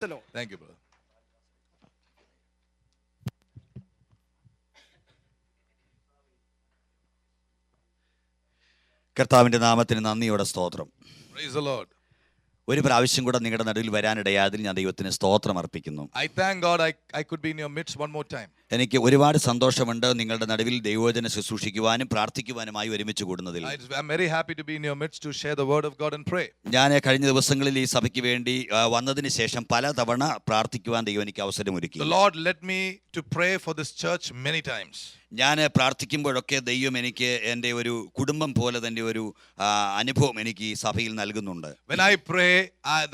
Thank you, brother. കർത്താവിൻ്റെ നാമത്തിന് നന്ദിയോടെ സ്തോത്രം. Praise the Lord. ഒരു പ്രാവശ്യം കൂടെ നിങ്ങളുടെ നടുവിൽ വരാനിടയാതിൽ ഞാൻ ദൈവത്തിന് സ്തോത്രം അർപ്പിക്കുന്നു. I thank God I could be in your midst one more time. എനിക്ക് ഒരുപാട് സന്തോഷമുണ്ട് നിങ്ങളുടെ നടുവിൽ ദൈവവചന ശുശ്രൂഷിക്കുവാനും പ്രാർത്ഥിക്കുവാനുമായി ഒരുമിച്ച് കൂടുന്നതിൽ. I'm very happy to be in your midst to share the word of God and pray. ഞാൻ കഴിഞ്ഞ ദിവസങ്ങളിൽ ഈ സഭയ്ക്ക് വേണ്ടി വന്നതിന് ശേഷം പലതവണ പ്രാർത്ഥിക്കുവാൻ ദൈവം എനിക്ക് അവസരമൊരുക്കി. The Lord led me to pray for this church many times. ഞാൻ പ്രാർത്ഥിക്കുമ്പോഴൊക്കെ ദൈവം എനിക്ക് എൻ്റെ ഒരു കുടുംബം പോലെ തന്നെ ഒരു അനുഭവം എനിക്ക് ഈ സഭയിൽ നൽകുന്നുണ്ട്. When I pray,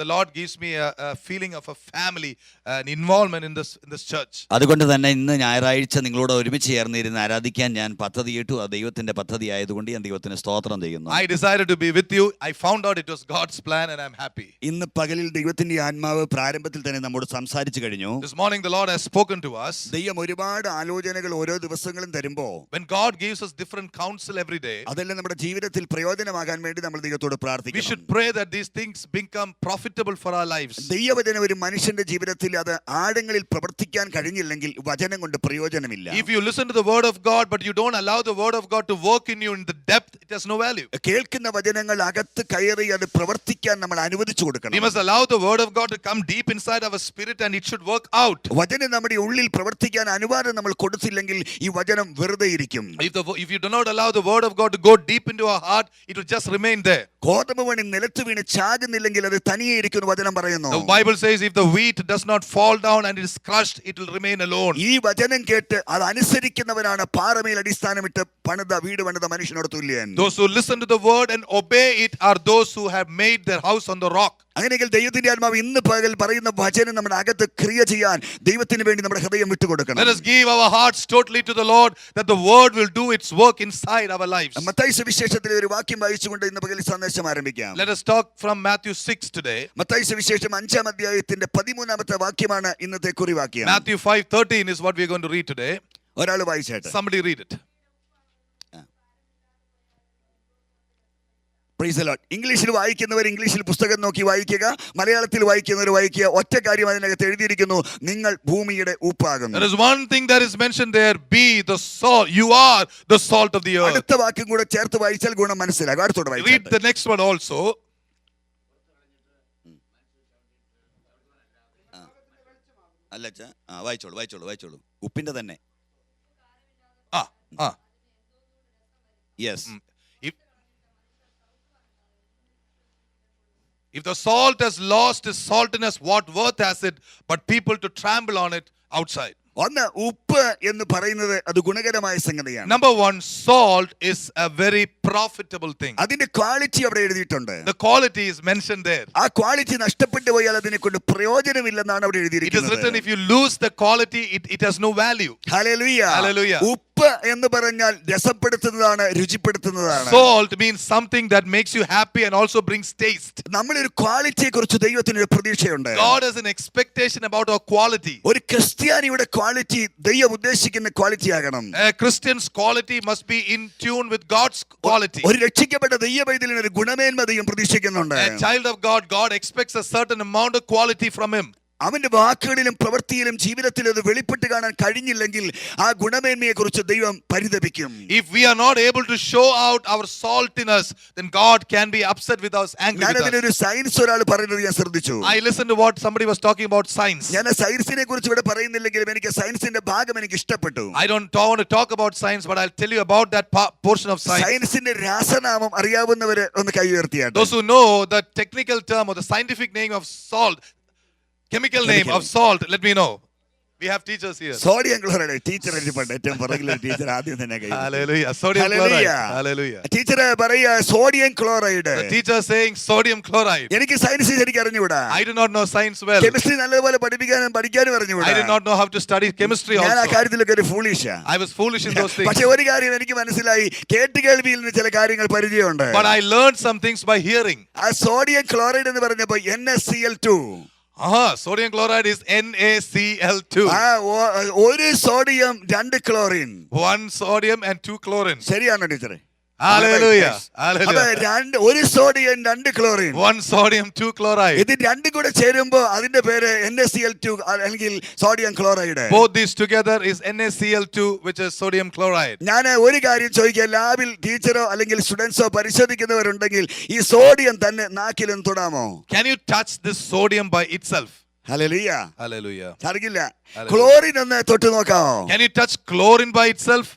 the Lord gives me a feeling of a family, an involvement in this church. അതുകൊണ്ട് തന്നെ ഇന്ന് ഞായറാഴ്ച നിങ്ങളോട് ഒരുമിച്ച് ചേർന്നിരുന്ന് ആരാധിക്കാൻ ഞാൻ പദ്ധതിയിട്ടു. ആ ദൈവത്തിന്റെ പദ്ധതി ആയതുകൊണ്ട് ഞാൻ ദൈവത്തിന് സ്തോത്രം ചെയ്യുന്നു. I decided to be with you. I found out it was God's plan and I'm happy. ഇന്ന് പകലിൽ ദൈവത്തിന്റെ ആത്മാവ് പ്രാരംഭത്തിൽ തന്നെ നമ്മോട് സംസാരിച്ചു കഴിഞ്ഞു. This morning the Lord has spoken to us. ദൈവം ഒരുപാട് ആലോചനകൾ ഓരോ ദിവസങ്ങളും തരുമ്പോൾ when God gives us different counsel every day, അതെല്ലാം നമ്മുടെ ജീവിതത്തിൽ പ്രയോജനമാകാൻ വേണ്ടി നമ്മൾ ദൈവത്തോട് പ്രാർത്ഥിക്കണം. we should pray that these things become profitable for our lives. ദൈവവചനം ഒരു മനുഷ്യന്റെ ജീവിതത്തിൽ അത് ആഴങ്ങളിൽ പ്രവർത്തിക്കാൻ കഴിഞ്ഞില്ലെങ്കിൽ വചനം കൊണ്ട് പ്രയോജനമില്ല. If you listen to the word of God but you don't allow the word of God to work in you in the depth, it has no value. കേൾക്കുന്ന വചനങ്ങൾ അകത്ത് കയറി അത് പ്രവർത്തിക്കാൻ നമ്മൾ അനുവദിച്ചു കൊടുക്കണം. We must allow the word of God to come deep inside our spirit and it should work out. വചനം നമ്മുടെ ഉള്ളിൽ പ്രവർത്തിക്കാൻ അനുവാദം നമ്മൾ കൊടുത്തില്ലെങ്കിൽ ഈ വചനം വെറുതെ ഇരിക്കും. If you do not allow the word of God to go deep into our heart, it will just remain there. ഗോതമ്പുമണി നിലത്ത് വീണ് ചാകുന്നില്ലെങ്കിൽ അത് തനിയെ ഇരിക്കുന്നു വചനം പറയുന്നു. The Bible says if the wheat does not fall down and it is crushed, it will remain alone. ഈ വചനം കേട്ട് അത് അനുസരിക്കുന്നവനാണ് പാറമേൽ അടിസ്ഥാനമിട്ട് വീട് പണിത മനുഷ്യനോട് തുല്യൻ. Those who listen to the word and obey it are those who have made their house on the rock. അങ്ങനെയെങ്കിൽ ദൈവത്തിന്റെ ആത്മാവ് ഇന്ന് പകൽ പറയുന്ന വചനം നമ്മുടെ അകത്ത് ക്രിയ ചെയ്യാൻ ദൈവത്തിന് വേണ്ടി നമ്മുടെ ഹൃദയം വിട്ടുകൊടുക്കണം. Let us give our hearts totally to the Lord that the word will do its work inside our lives. Mathai സുവിശേഷത്തിലെ ഒരു വാക്യം വായിച്ചുകൊണ്ട് ഇന്ന് പകൽ സന്ദേശം ആരംഭിക്കാം. Let us talk from Matthew 6 today. Mathai സുവിശേഷം 5-ാം അധ്യായത്തിന്റെ 13-ാമത്തെ വാക്യമാണ് ഇന്നത്തെ കുറിവാക്യം. Matthew 5:13 is what we are going to read today. ഒരാൾ വായിച്ചേട്ടെ. Somebody read it. Praise the Lord. ഇംഗ്ലീഷിൽ വായിക്കുന്നവർ ഇംഗ്ലീഷിൽ പുസ്തകം നോക്കി വായിക്കുക, മലയാളത്തിൽ വായിക്കുന്നവർ വായിക്കുക. ഒറ്റ കാര്യം അതിനകത്ത് എഴുതിയിരിക്കുന്നു, നിങ്ങൾ ഭൂമിയുടെ ഉപ്പാകുന്നു. There is one thing that is mentioned there, be the salt. You are the salt of the earth. അടുത്ത വാക്യം കൂടെ ചേർത്ത് വായിച്ചാൽ ഗുണം മനസ്സിലാകും. അടുത്തോടെ വായിക്കാം. Read the next one also. അല്ലച്ചാ വായിച്ചോളൂ. ഉപ്പിന്റെ തന്നെ. Yes. If the salt has lost its saltiness, what worth has it but people to trample on it outside? ഒന്ന്, ഉപ്പ് എന്ന് പറയുന്നത് അത് ഗുണകരമായ സംഗതിയാണ്. Number one, salt is a very profitable thing. അതിന്റെ ക്വാളിറ്റി അവിടെ എഴുതിയിട്ടുണ്ട്. The quality is mentioned there. ആ ക്വാളിറ്റി നഷ്ടപ്പെട്ടു പോയാൽ അതിനെ കൊണ്ട് പ്രയോജനമില്ലെന്നാണ് അവിടെ എഴുതിയിരിക്കുന്നത്. It is written if you lose the quality, it has no value. Hallelujah. Hallelujah. ഉപ്പ് എന്ന് പറഞ്ഞാൽ രസപ്പെടുത്തുന്നതാണ്, രുചിപ്പെടുത്തുന്നതാണ്. Salt means something that makes you happy and also brings taste. നമ്മളൊരു ക്വാളിറ്റിയെ കുറിച്ച് ദൈവത്തിന് ഒരു പ്രതീക്ഷയുണ്ട്. God has an expectation about our quality. ഒരു ക്രിസ്ത്യാനിയുടെ ക്വാളിറ്റി ദൈവം ഉദ്ദേശിക്കുന്ന ക്വാളിറ്റി ആകണം. A Christian's quality must be in tune with God's quality. ഒരു രക്ഷിക്കപ്പെട്ട ദൈവപൈതലിന് ഒരു ഗുണമേന്മ ദൈവം പ്രതീക്ഷിക്കുന്നുണ്ട്. A child of God expects a certain amount of quality from him. അവന്റെ വാക്കുകളിലും പ്രവൃത്തിയിലും ജീവിതത്തിലും അത് വെളിപ്പെട്ട് കാണാൻ കഴിഞ്ഞില്ലെങ്കിൽ ആ ഗുണമേന്മയെ കുറിച്ച് ദൈവം പരിതപിക്കും. If we are not able to show out our saltiness, then God can be upset with us, angry with us. ഞാനതിനൊരു സയൻസ് ഒരാൾ പറയുന്നത് ഞാൻ ശ്രദ്ധിച്ചു. I listened to what somebody was talking about science. ഞാൻ സയൻസിനെ കുറിച്ച് ഇവിടെ പറയുന്നില്ലെങ്കിലും എനിക്ക് സയൻസിന്റെ ഭാഗം എനിക്ക് ഇഷ്ടപ്പെട്ടു. I don't want to talk about science, but I'll tell you about that portion of science. സയൻസിന്റെ രാസനാമം അറിയാവുന്നവര് ഒന്ന് കൈ ഉയർത്തിയാട്ടെ. Those who know the technical term or the scientific name of salt, chemical name of salt, let me know. We have teachers here. Sodium chloride teacher എഴുതിപ്പണ്ട്. ഏറ്റവും പുറകിലെ teacher ആദ്യം തന്നെ കൈ. Hallelujah. Sodium chloride. Hallelujah. Teacher പറയാ sodium chloride. The teacher saying sodium chloride. എനിക്ക് science ശരിക്കും അറിഞ്ഞുകൂടാ. I do not know science well. Chemistry നല്ലപോലെ പഠിക്കാനും അറിഞ്ഞുകൂടാ. I did not know how to study chemistry also. ഞാൻ ആ കാര്യത്തിലൊക്കെ ഒരു ഫൂളിഷാ. I was foolish in those things. പക്ഷെ ഒരു കാര്യം എനിക്ക് മനസ്സിലായി, കേട്ടുകേൾവിയിൽ നിന്ന് ചില കാര്യങ്ങൾ പരിചയമുണ്ട്. But I learned some things by hearing. ആ സോഡിയം ക്ലോറൈഡ് എന്ന് പറഞ്ഞപ്പോ NaCl2. Sodium chloride is NaCl2. ഒരു sodium 2 chlorine. 1 sodium and 2 chlorine. ശരിയാണോ ടീച്ചറെ? Hallelujah. അത് Hallelujah. ഒരു സോഡിയം 2 ക്ലോറിൻ. 1 sodium, 2 chloride. ഇത് രണ്ടും കൂടെ ചേരുമ്പോ അതിന്റെ പേര് NaCl2 അല്ലെങ്കിൽ sodium chloride. Both these together is NaCl2, which is sodium chloride. ഞാൻ ഒരു കാര്യം ചോദിക്കാം, ലാബിൽ ടീച്ചറോ അല്ലെങ്കിൽ സ്റ്റുഡൻസോ പരിശോധിക്കുന്നവരുണ്ടെങ്കിൽ ഈ സോഡിയം തന്നെ നാക്കിലൊന്ന് തൊടാമോ? Can you touch this sodium by itself? Hallelujah. Hallelujah. സാധിക്കില്ല. Hallelujah. ക്ലോറിൻ ഒന്ന് തൊട്ട് നോക്കാമോ? Can you touch chlorine by itself?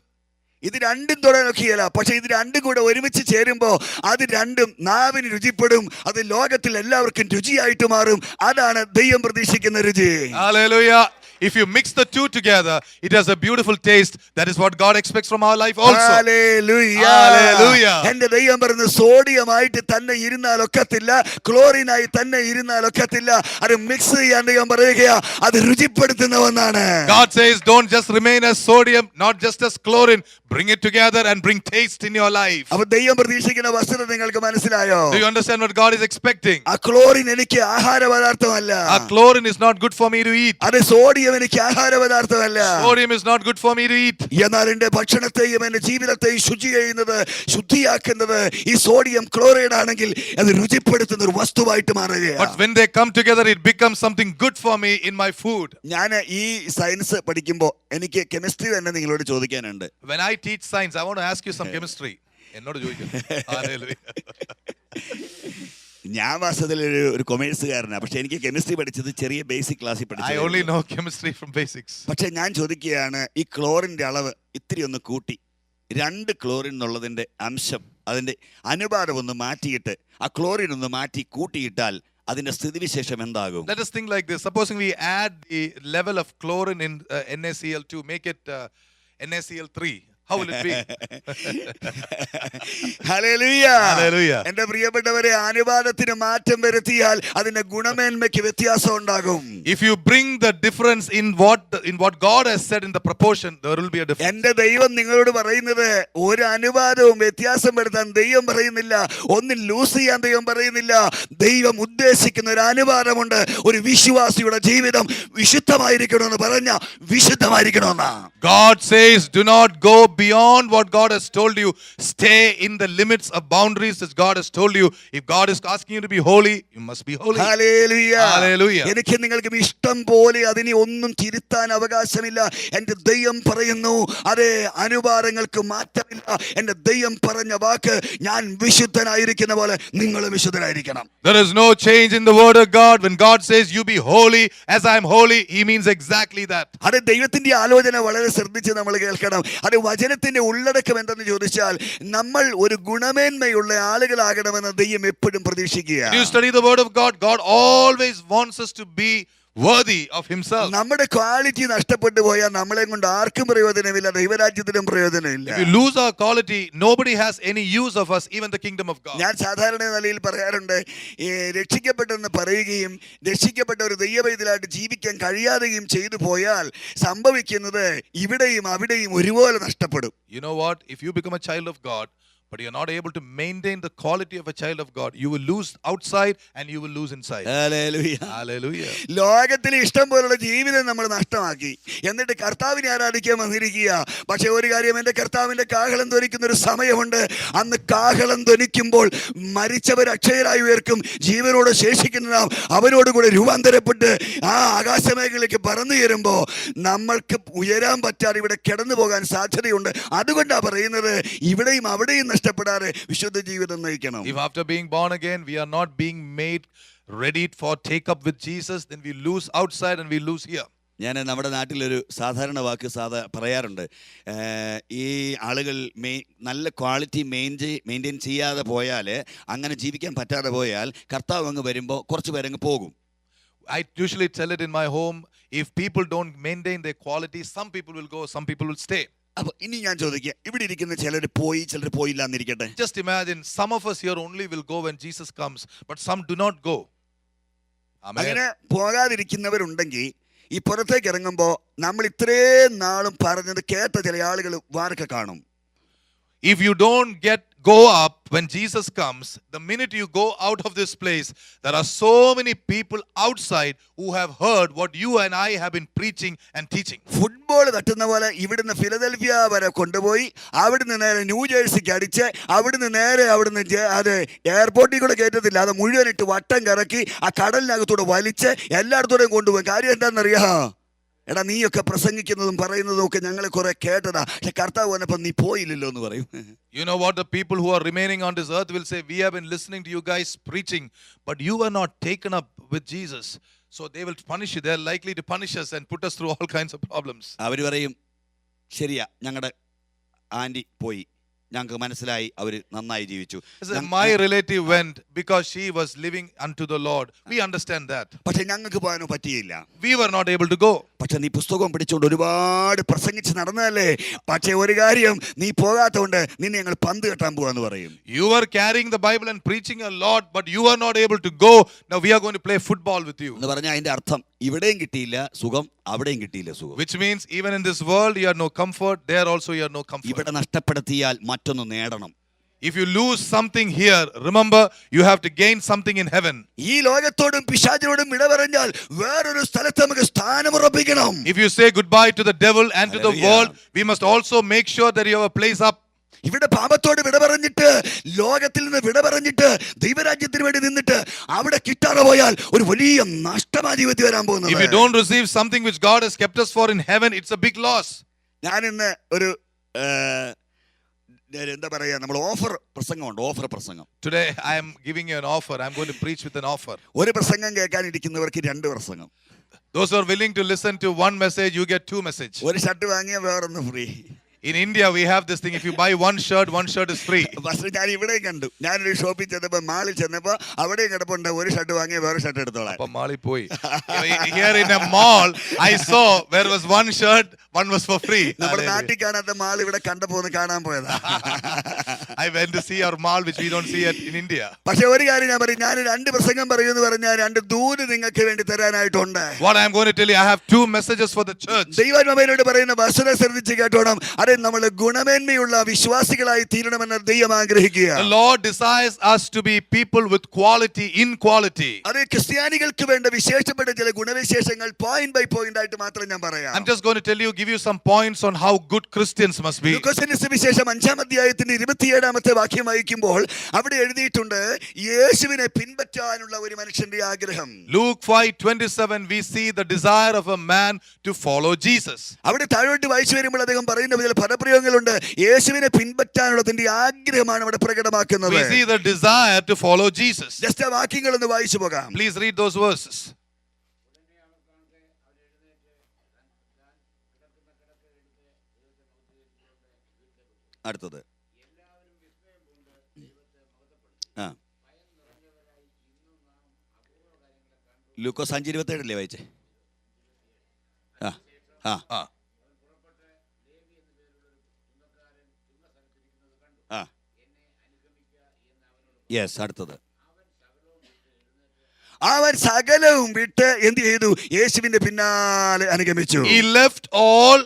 ഇത് രണ്ടും തൊടാൻ നോക്കിയല്ല, പക്ഷെ ഇത് രണ്ടും കൂടെ ഒരുമിച്ച് ചേരുമ്പോ അത് രണ്ടും നാവിന് രുചിപ്പെടും, അത് ലോകത്തിൽ എല്ലാവർക്കും രുചിയായിട്ട് മാറും. അതാണ് ദൈവം പ്രതീക്ഷിക്കുന്ന രുചി. Hallelujah. If you mix the two together, it has a beautiful taste. That is what God expects from our life also. Hallelujah. Hallelujah. എന്റെ ദൈവം പറഞ്ഞു, സോഡിയമായിട്ട് തന്നെ ഇരുന്നാൽ ഒക്കത്തില്ല, ക്ലോറിനായി തന്നെ ഇരുന്നാൽ ഒക്കത്തില്ല, അത് മിക്സ് ചെയ്യാൻ ദൈവം പറയുകയാ, അത് രുചിപ്പെടുത്തുന്ന ഒന്നാണ്. God says, don't just remain as sodium, not just as chlorine. Bring it together and bring taste in your life. അപ്പൊ ദൈവം പ്രതീക്ഷിക്കുന്ന വസ്തുത നിങ്ങൾക്ക് മനസ്സിലായോ? Do you understand what God is expecting? ആ ക്ലോറിൻ എനിക്ക് ആഹാര പദാർത്ഥമല്ല. Chlorine is not good for me to eat. അത് സോഡിയം എനിക്ക് ആഹാര പദാർത്ഥമല്ല. Sodium is not good for me to eat. എന്നാൽ എന്റെ ഭക്ഷണത്തെയും എന്റെ ജീവിതത്തെയും ശുചി ചെയ്യുന്നത്, ശുദ്ധിയാക്കുന്നത് ഈ സോഡിയം ക്ലോറൈഡ് ആണെങ്കിൽ അത് രുചിപ്പെടുത്തുന്ന ഒരു വസ്തുവായിട്ട് മാറുകയാണ്. But when they come together, it becomes something good for me in my food. ഞാൻ ഈ സയൻസ് പഠിക്കുമ്പോൾ എനിക്ക് കെമിസ്ട്രി തന്നെ നിങ്ങളോട് ചോദിക്കാനുണ്ട്. When I teach science, I want to ask you some chemistry. എന്നോട് ചോദിക്കും. Hallelujah. ഞാൻ വാസ്തവത്തിൽ ഒരു കൊമേഴ്സുകാരനാണ്, പക്ഷെ എനിക്ക് കെമിസ്ട്രി പഠിച്ചത് ചെറിയ ബേസിക് ക്ലാസ്സിൽ I പഠിച്ചു. only know chemistry from basics. പക്ഷെ ഞാൻ ചോദിക്കുകയാണ്, ഈ ക്ലോറിന്റെ അളവ് ഇത്തിരി ഒന്ന് കൂട്ടി 2 ക്ലോറിൻ എന്നുള്ളതിന്റെ അംശം, അതിന്റെ അനുപാതം ഒന്ന് മാറ്റിയിട്ട് ആ ക്ലോറിൻ ഒന്ന് മാറ്റി കൂട്ടിയിട്ടാൽ അതിന്റെ സ്ഥിതിവിശേഷം എന്താകും? Let us think like this. Supposing we add the level of chlorine in NaCl2, make it NaCl3. How will it be? Hallelujah. Hallelujah. എന്റെ പ്രിയപ്പെട്ടവരെ, അനുപാതത്തിന് മാറ്റം വരുത്തിയാൽ അതിന്റെ ഗുണമേന്മയ്ക്ക് വ്യത്യാസം ഉണ്ടാകും. If you bring the difference in what God has said in the proportion, there will be a difference. എന്റെ ദൈവം നിങ്ങളോട് പറയുന്നത് ഒരു അനുപാതവും വ്യത്യാസം വരുത്താൻ ദൈവം പറയുന്നില്ല, ഒന്നും ലൂസ് ചെയ്യാൻ ദൈവം പറയുന്നില്ല. ദൈവം ഉദ്ദേശിക്കുന്ന ഒരു അനുപാതമുണ്ട്. ഒരു വിശ്വാസിയുടെ ജീവിതം വിശുദ്ധമായിരിക്കണമെന്ന് പറഞ്ഞ വിശുദ്ധമായിരിക്കണമെന്നാ. God says, do not go beyond what God has told you. Stay in the limits of boundaries that God has told you. If God is asking you to be holy, you must be holy. Hallelujah. Hallelujah. എനിക്ക് നിങ്ങൾക്കും ഇഷ്ടം പോലെ അതിനെ ഒന്നും തിരുത്താൻ അവകാശമില്ല. എന്റെ ദൈവം പറയുന്നു, അതേ അനുപാതങ്ങൾക്ക് മാറ്റമില്ല. എന്റെ ദൈവം പറഞ്ഞ വാക്ക്, ഞാൻ വിശുദ്ധനായിരിക്കുന്ന പോലെ നിങ്ങളും വിശുദ്ധനായിരിക്കണം. There is no change in the word of God. When God says you be holy as I am holy, he means exactly that. അത് ദൈവത്തിന്റെ ആലോചന വളരെ ശ്രദ്ധിച്ച് നമ്മൾ കേൾക്കണം. അത് വചനത്തിന്റെ ഉള്ളടക്കം എന്തെന്ന് ചോദിച്ചാൽ, നമ്മൾ ഒരു ഗുണമേന്മയുള്ള ആളുകളാകണമെന്ന് ദൈവം എപ്പോഴും പ്രതീക്ഷിക്കുക. When you study the word of God, God always wants us to be worthy of himself. നമ്മുടെ ക്വാളിറ്റി നഷ്ടപ്പെട്ടു പോയാൽ നമ്മളെ കൊണ്ട് ആർക്കും പ്രയോജനമില്ല, ദൈവരാജ്യത്തിനും പ്രയോജനമില്ല. If you lose our quality, nobody has any use of us, even the kingdom of God. ഞാൻ സാധാരണ നിലയിൽ പറയാറുണ്ട്, രക്ഷിക്കപ്പെട്ടെന്ന് പറയുകയും രക്ഷിക്കപ്പെട്ട ഒരു ദൈവപൈതലായിട്ട് ജീവിക്കാൻ കഴിയാതെയും ചെയ്തു പോയാൽ സംഭവിക്കുന്നത് ഇവിടെയും അവിടെയും ഒരുപോലെ നഷ്ടപ്പെടും. You know what? If you become a child of God, but you're not able to maintain the quality of a child of God, you will lose outside and you will lose inside. Hallelujah. Hallelujah. ലോകത്തിൽ ഇഷ്ടം പോലുള്ള ജീവിതം നമ്മൾ നഷ്ടമാക്കി, എന്നിട്ട് കർത്താവിനെ ആരാധിക്കാൻ വന്നിരിക്കുക. പക്ഷെ ഒരു കാര്യം, എൻ്റെ കർത്താവിന്റെ കാഹളം ധ്വനിക്കുന്ന ഒരു സമയമുണ്ട്. അന്ന് കാഹളം ധ്വനിക്കുമ്പോൾ മരിച്ചവർ അക്ഷയരായി ഉയർക്കും, ജീവനോട് ശേഷിക്കുന്ന നാം അവനോട് കൂടെ രൂപാന്തരപ്പെട്ട് ആ ആകാശമേഖലയിലേക്ക് പറന്നു കയറുമ്പോ നമ്മൾക്ക് ഉയരാൻ പറ്റാതെ ഇവിടെ കിടന്നു പോകാൻ സാധ്യതയുണ്ട്. അതുകൊണ്ടാണ് പറയുന്നത്, ഇവിടെയും അവിടെയും നഷ്ടപ്പെടാതെ വിശുദ്ധ ജീവിതം നയിക്കണം. If after being born again we are not being made ready for take up with Jesus, then we lose outside and we lose here. ഞാൻ നമ്മുടെ നാട്ടിലൊരു സാധാരണ വാക്ക് പറയാറുണ്ട്. ഈ ആളുകൾ നല്ല ക്വാളിറ്റി മെയിൻറ്റെയിൻ ചെയ്യാതെ പോയാൽ, അങ്ങനെ ജീവിക്കാൻ പറ്റാതെ പോയാൽ, കർത്താവ് അങ്ങ് വരുമ്പോൾ കുറച്ച് പേരങ്ങ് പോകും. I usually tell it in my home, if people don't maintain their quality, some people will go, some people will stay. അപ്പൊ ഇനി ഞാൻ ചോദിക്കാം, ഇവിടെ ഇരിക്കുന്ന ചിലർ പോയി ചിലർ പോയില്ല എന്നിരിക്കട്ടെ. Just imagine, some of us here only will go when Jesus comes, but some do not go. Amen. അങ്ങനെ പോകാതിരിക്കുന്നവരുണ്ടെങ്കിൽ ഈ പുറത്തേക്ക് ഇറങ്ങുമ്പോൾ നമ്മൾ ഇത്രയും നാളും പറഞ്ഞത് കേട്ട ചില ആളുകൾ വാർക്ക കാണും. If you don't get go up, when Jesus comes, the minute you go out of this place, there are so many people outside who have heard what you and I have been preaching and teaching. Football തട്ടുന്ന പോലെ ഇവിടുന്ന് ഫിലദൽഫിയ വരെ കൊണ്ടുപോയി അവിടുന്ന് നേരെ ന്യൂജേഴ്സിക്ക് അടിച്ച് അവിടുന്ന് അത് എയർപോർട്ടിൽ കൂടെ കയറ്റത്തില്ല, അത് മുഴുവനിട്ട് വട്ടം കറക്കി ആ കടലിനകത്തൂടെ വലിച്ച് എല്ലായിടത്തോടെയും കൊണ്ടുപോകും. കാര്യം എന്താണെന്നറിയാ? എടാ, നീയൊക്കെ പ്രസംഗിക്കുന്നതും പറയുന്നതും ഒക്കെ ഞങ്ങൾ കുറെ കേട്ടതാ, പക്ഷെ കർത്താവ് വന്നപ്പോൾ നീ പോയില്ലല്ലോ എന്ന് പറയും. You know what the people who are remaining on this earth will say? We have been listening to you guys preaching, but you were not taken up with Jesus. So they will punish you. They are likely to punish us and put us through all kinds of problems. അവർ പറയും, ശരിയാ, ഞങ്ങളുടെ anti പോയി, ഞങ്ങൾക്ക് മനസ്സിലായി, അവർ നന്നായി ജീവിച്ചു. My relative went because she was living unto the Lord. We understand that. പക്ഷെ ഞങ്ങൾക്ക് പോകാനോ പറ്റിയില്ല. We were not able to go. പക്ഷെ നീ പുസ്തകം പിടിച്ചുകൊണ്ട് ഒരുപാട് പ്രസംഗിച്ച് നടന്നതല്ലേ, പക്ഷെ ഒരു കാര്യം, നീ പോകാത്തതുകൊണ്ട് നിന്നെ ഞങ്ങൾ പന്ത് കെട്ടാൻ പോവാന്ന് പറയും. You were carrying the Bible and preaching a lot, but you were not able to go. Now we are going to play football with you. എന്ന് പറഞ്ഞാൽ അതിന്റെ അർത്ഥം ഇവിടെയും കിട്ടിയില്ല സുഖം, അവിടെയും കിട്ടിയില്ല സുഖം. Which means even in this world you have no comfort, there also you have no comfort. ഇവിടെ നഷ്ടപ്പെടുത്തിയാൽ മറ്റൊന്ന് നേടണം. If you lose something here, remember you have to gain something in heaven. ഈ ലോകത്തോടും പിശാചിനോടും വിട പറഞ്ഞാൽ വേറൊരു സ്ഥലത്ത് നമുക്ക് സ്ഥാനം ഉറപ്പിക്കണം. If you say goodbye to the devil and to the world, we must also make sure that you have a place up. ഇവിടെ പാപത്തോട് വിട പറഞ്ഞിട്ട്, ലോകത്തിൽ നിന്ന് വിട പറഞ്ഞിട്ട്, ദൈവരാജ്യത്തിന് വേണ്ടി നിന്നിട്ട് അവിടെ കിട്ടാതെ പോയാൽ ഒരു വലിയ നഷ്ടമാ ജീവിതത്തിൽ വരാൻ പോകുന്നത്. If you don't receive something which God has kept us for in heaven, it's a big loss. ഞാൻ ഇന്ന് ഒരു എന്താ പറയാ, നമ്മൾ ഓഫർ പ്രസംഗമുണ്ട്, ഓഫർ പ്രസംഗം. Today I am giving you an offer. I am going to preach with an offer. ഒരു പ്രസംഗം കേൾക്കാനിരിക്കുന്നവർക്ക് രണ്ട് പ്രസംഗം. Those who are willing to listen to one message, you get two messages. ഒരു ഷർട്ട് വാങ്ങിയ വേറൊന്ന് free. In India, we have this thing. If you buy one shirt is free. പക്ഷേ ഞാൻ ഇവിടെയും കണ്ടു. ഞാനൊരു ഷോപ്പിൽ ചെന്നപ്പോൾ, മാളിൽ ചെന്നപ്പോൾ അവിടെയും കിടപ്പുണ്ട്, ഒരു ഷർട്ട് വാങ്ങിയ വേറെ ഷർട്ട് എടുത്തോളാം. Here in a mall, I saw there was one shirt, one was for free. നമ്മുടെ നാട്ടിൽ കാണാത്ത മാൾ ഇവിടെ കണ്ടപ്പോൾ ഒന്ന് കാണാൻ പോയതാ. I went to see our mall which we don't see it in India. പക്ഷേ ഒരു കാര്യം ഞാൻ പറയും, ഞാൻ രണ്ട് പ്രസംഗം പറയുമെന്ന് പറഞ്ഞാൽ രണ്ട് ദൂത് നിങ്ങൾക്ക് വേണ്ടി തരാനായിട്ടുണ്ട്. What I am going to tell you, I have two messages for the church. ദൈവാത്മാവിനോട് പറയുന്ന വസ്തുത ശ്രദ്ധിച്ച് കേട്ടോണം. അതെ, നമ്മൾ ഗുണമേന്മയുള്ള വിശ്വാസികളായി തീരണമെന്ന് ദൈവം ആഗ്രഹിക്കുക. The Lord desires us to be people with quality in quality. അതെ, ക്രിസ്ത്യാനികൾക്ക് വേണ്ട വിശേഷപ്പെട്ട ചില ഗുണവിശേഷങ്ങൾ പോയിന്റ് ബൈ പോയിന്റ് ആയിട്ട് മാത്രം ഞാൻ പറയാം. I'm just going to tell you, give you some points on how good Christians must be. ലൂക്കോസിന്റെ സുവിശേഷം 5-ാം അധ്യായത്തിന്റെ 27-ാമത്തെ വാക്യം വായിക്കുമ്പോൾ അവിടെ എഴുതിയിട്ടുണ്ട്, യേശുവിനെ പിൻപറ്റാനുള്ള ഒരു മനുഷ്യന്റെ ആഗ്രഹം. Luke 5:27, we see the desire of a man to follow Jesus. അവിടെ താഴോട്ട് വായിച്ചു വരുമ്പോൾ അദ്ദേഹം പറയുന്ന ചില പദപ്രയോഗങ്ങളുണ്ട്. യേശുവിനെ പിൻപറ്റാനുള്ള തന്റെ ആഗ്രഹമാണ് അവിടെ പ്രകടമാക്കുന്നത്. We see the desire to follow Jesus. Just ആ വാക്യങ്ങൾ ഒന്ന് വായിച്ചു പോകാം. Please read those verses. അടുത്തത് ലൂക്കോസ് 5:27 വായിച്ചേ. യെസ്, അടുത്തത്. അവൻ സകലവും വിട്ട് എന്ത് ചെയ്തു? യേശുവിന്റെ പിന്നാലെ അനുഗമിച്ചു. He left all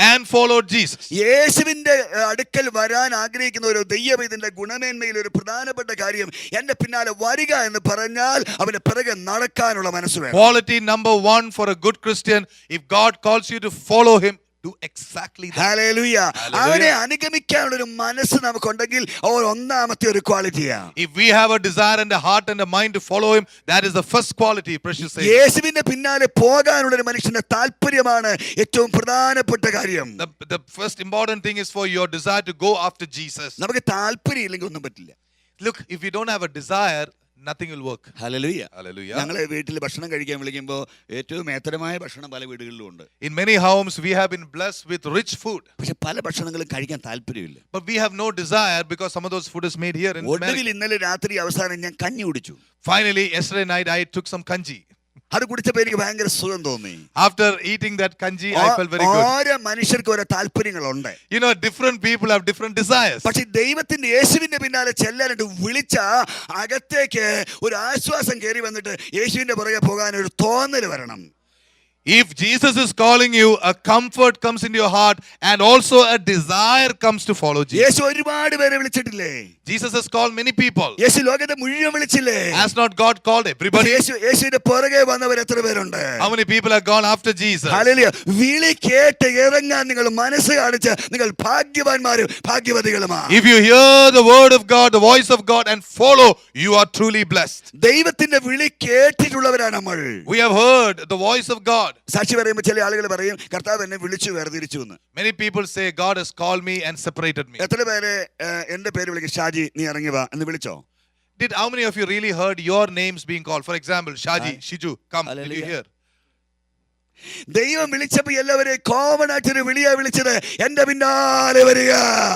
and followed Jesus. യേശുവിന്റെ അടുക്കൽ വരാൻ ആഗ്രഹിക്കുന്ന ഒരു ദൈവത്തിന്റെ ഗുണമേന്മയിൽ ഒരു പ്രധാനപ്പെട്ട കാര്യം, എന്റെ പിന്നാലെ വരിക എന്ന് പറഞ്ഞാൽ അവന്റെ പിറകെ നടക്കാനുള്ള മനസ്സ് വേണം. Quality number 1 for a good Christian, if God calls you to follow him, do exactly that. Hallelujah. അവനെ അനുഗമിക്കാനുള്ള ഒരു മനസ്സ് നമുക്കുണ്ടെങ്കിൽ ഒന്നാമത്തെ ഒരു ക്വാളിറ്റിയാണ്. If we have a desire and a heart and a mind to follow him, that is the first quality, precious saints. യേശുവിന്റെ പിന്നാലെ പോകാനുള്ള ഒരു മനുഷ്യന്റെ താല്പര്യമാണ് ഏറ്റവും പ്രധാനപ്പെട്ട കാര്യം. The first important thing is for your desire to go after Jesus. നമുക്ക് താല്പര്യം ഇല്ലെങ്കിൽ ഒന്നും പറ്റില്ല. Look, if you don't have a desire, nothing will work. Hallelujah. Hallelujah. ഞങ്ങളെ വീട്ടിൽ ഭക്ഷണം കഴിക്കാൻ വിളിക്കുമ്പോൾ ഏറ്റവും ഏത്തരമായ ഭക്ഷണം പല വീടുകളിലും ഉണ്ട്. In many homes we have been blessed with rich food. പക്ഷെ പല ഭക്ഷണങ്ങളും കഴിക്കാൻ താല്പര്യമില്ല. But we have no desire because some of those food is made here in ഒടുവിൽ America. ഇന്നലെ രാത്രി അവസാനം ഞാൻ കഞ്ഞി കുടിച്ചു. Finally, yesterday night I took some kanji. അത് കുടിച്ചപ്പോൾ എനിക്ക് ഭയങ്കര സുഖം തോന്നി. After eating that kanji, I felt very good. ഓരോ മനുഷ്യർക്ക് ഓരോ താല്പര്യങ്ങളുണ്ട്. You know, different people have different desires. പക്ഷെ ദൈവത്തിന്റെ യേശുവിന്റെ പിന്നാലെ ചെല്ലാനായിട്ട് വിളിച്ച അകത്തേക്ക് ഒരു ആശ്വാസം കയറി വന്നിട്ട് യേശുവിന്റെ പുറകെ പോകാൻ ഒരു തോന്നൽ വരണം. If Jesus is calling you, a comfort comes into your heart and also a desire comes to follow Jesus. യേശു ഒരുപാട് പേരെ വിളിച്ചിട്ടില്ലേ? Jesus has called many people. യേശു ലോകത്തെ മുഴുവൻ വിളിച്ചില്ലേ? Has not God called everybody? യേശുവിന്റെ പുറകെ വന്നവർ എത്ര പേരുണ്ട്? How many people have gone after Jesus? Hallelujah. വിളി കേട്ട് ഇറങ്ങാൻ നിങ്ങൾ മനസ്സ് കാണിച്ച് നിങ്ങൾ ഭാഗ്യവാന്മാരും ഭാഗ്യവതികളുമാണ്. If you hear the word of God, the voice of God and follow, you are truly blessed. ദൈവത്തിന്റെ വിളി കേട്ടിട്ടുള്ളവരാണ് നമ്മൾ. We have heard the voice of God. സാക്ഷി പറയുമ്പോൾ ചില ആളുകൾ പറയും കർത്താവ് എന്നെ വിളിച്ചു വേർതിരിച്ചു എന്ന്. Many people say God has called me and separated me. എത്ര പേര് എന്റെ പേര് വിളിക്കും? ഷാജി നീ ഇറങ്ങി വാ എന്ന് വിളിച്ചോ? How many of you really heard your names being called? For example, Shaji, Shiju, come. Did you hear? ദൈവം വിളിച്ചപ്പോ എല്ലാവരെയും കോമൺ ആയിട്ടൊരു വിളിയാ വിളിച്ചത്, എന്റെ പിന്നാലെ വരിക.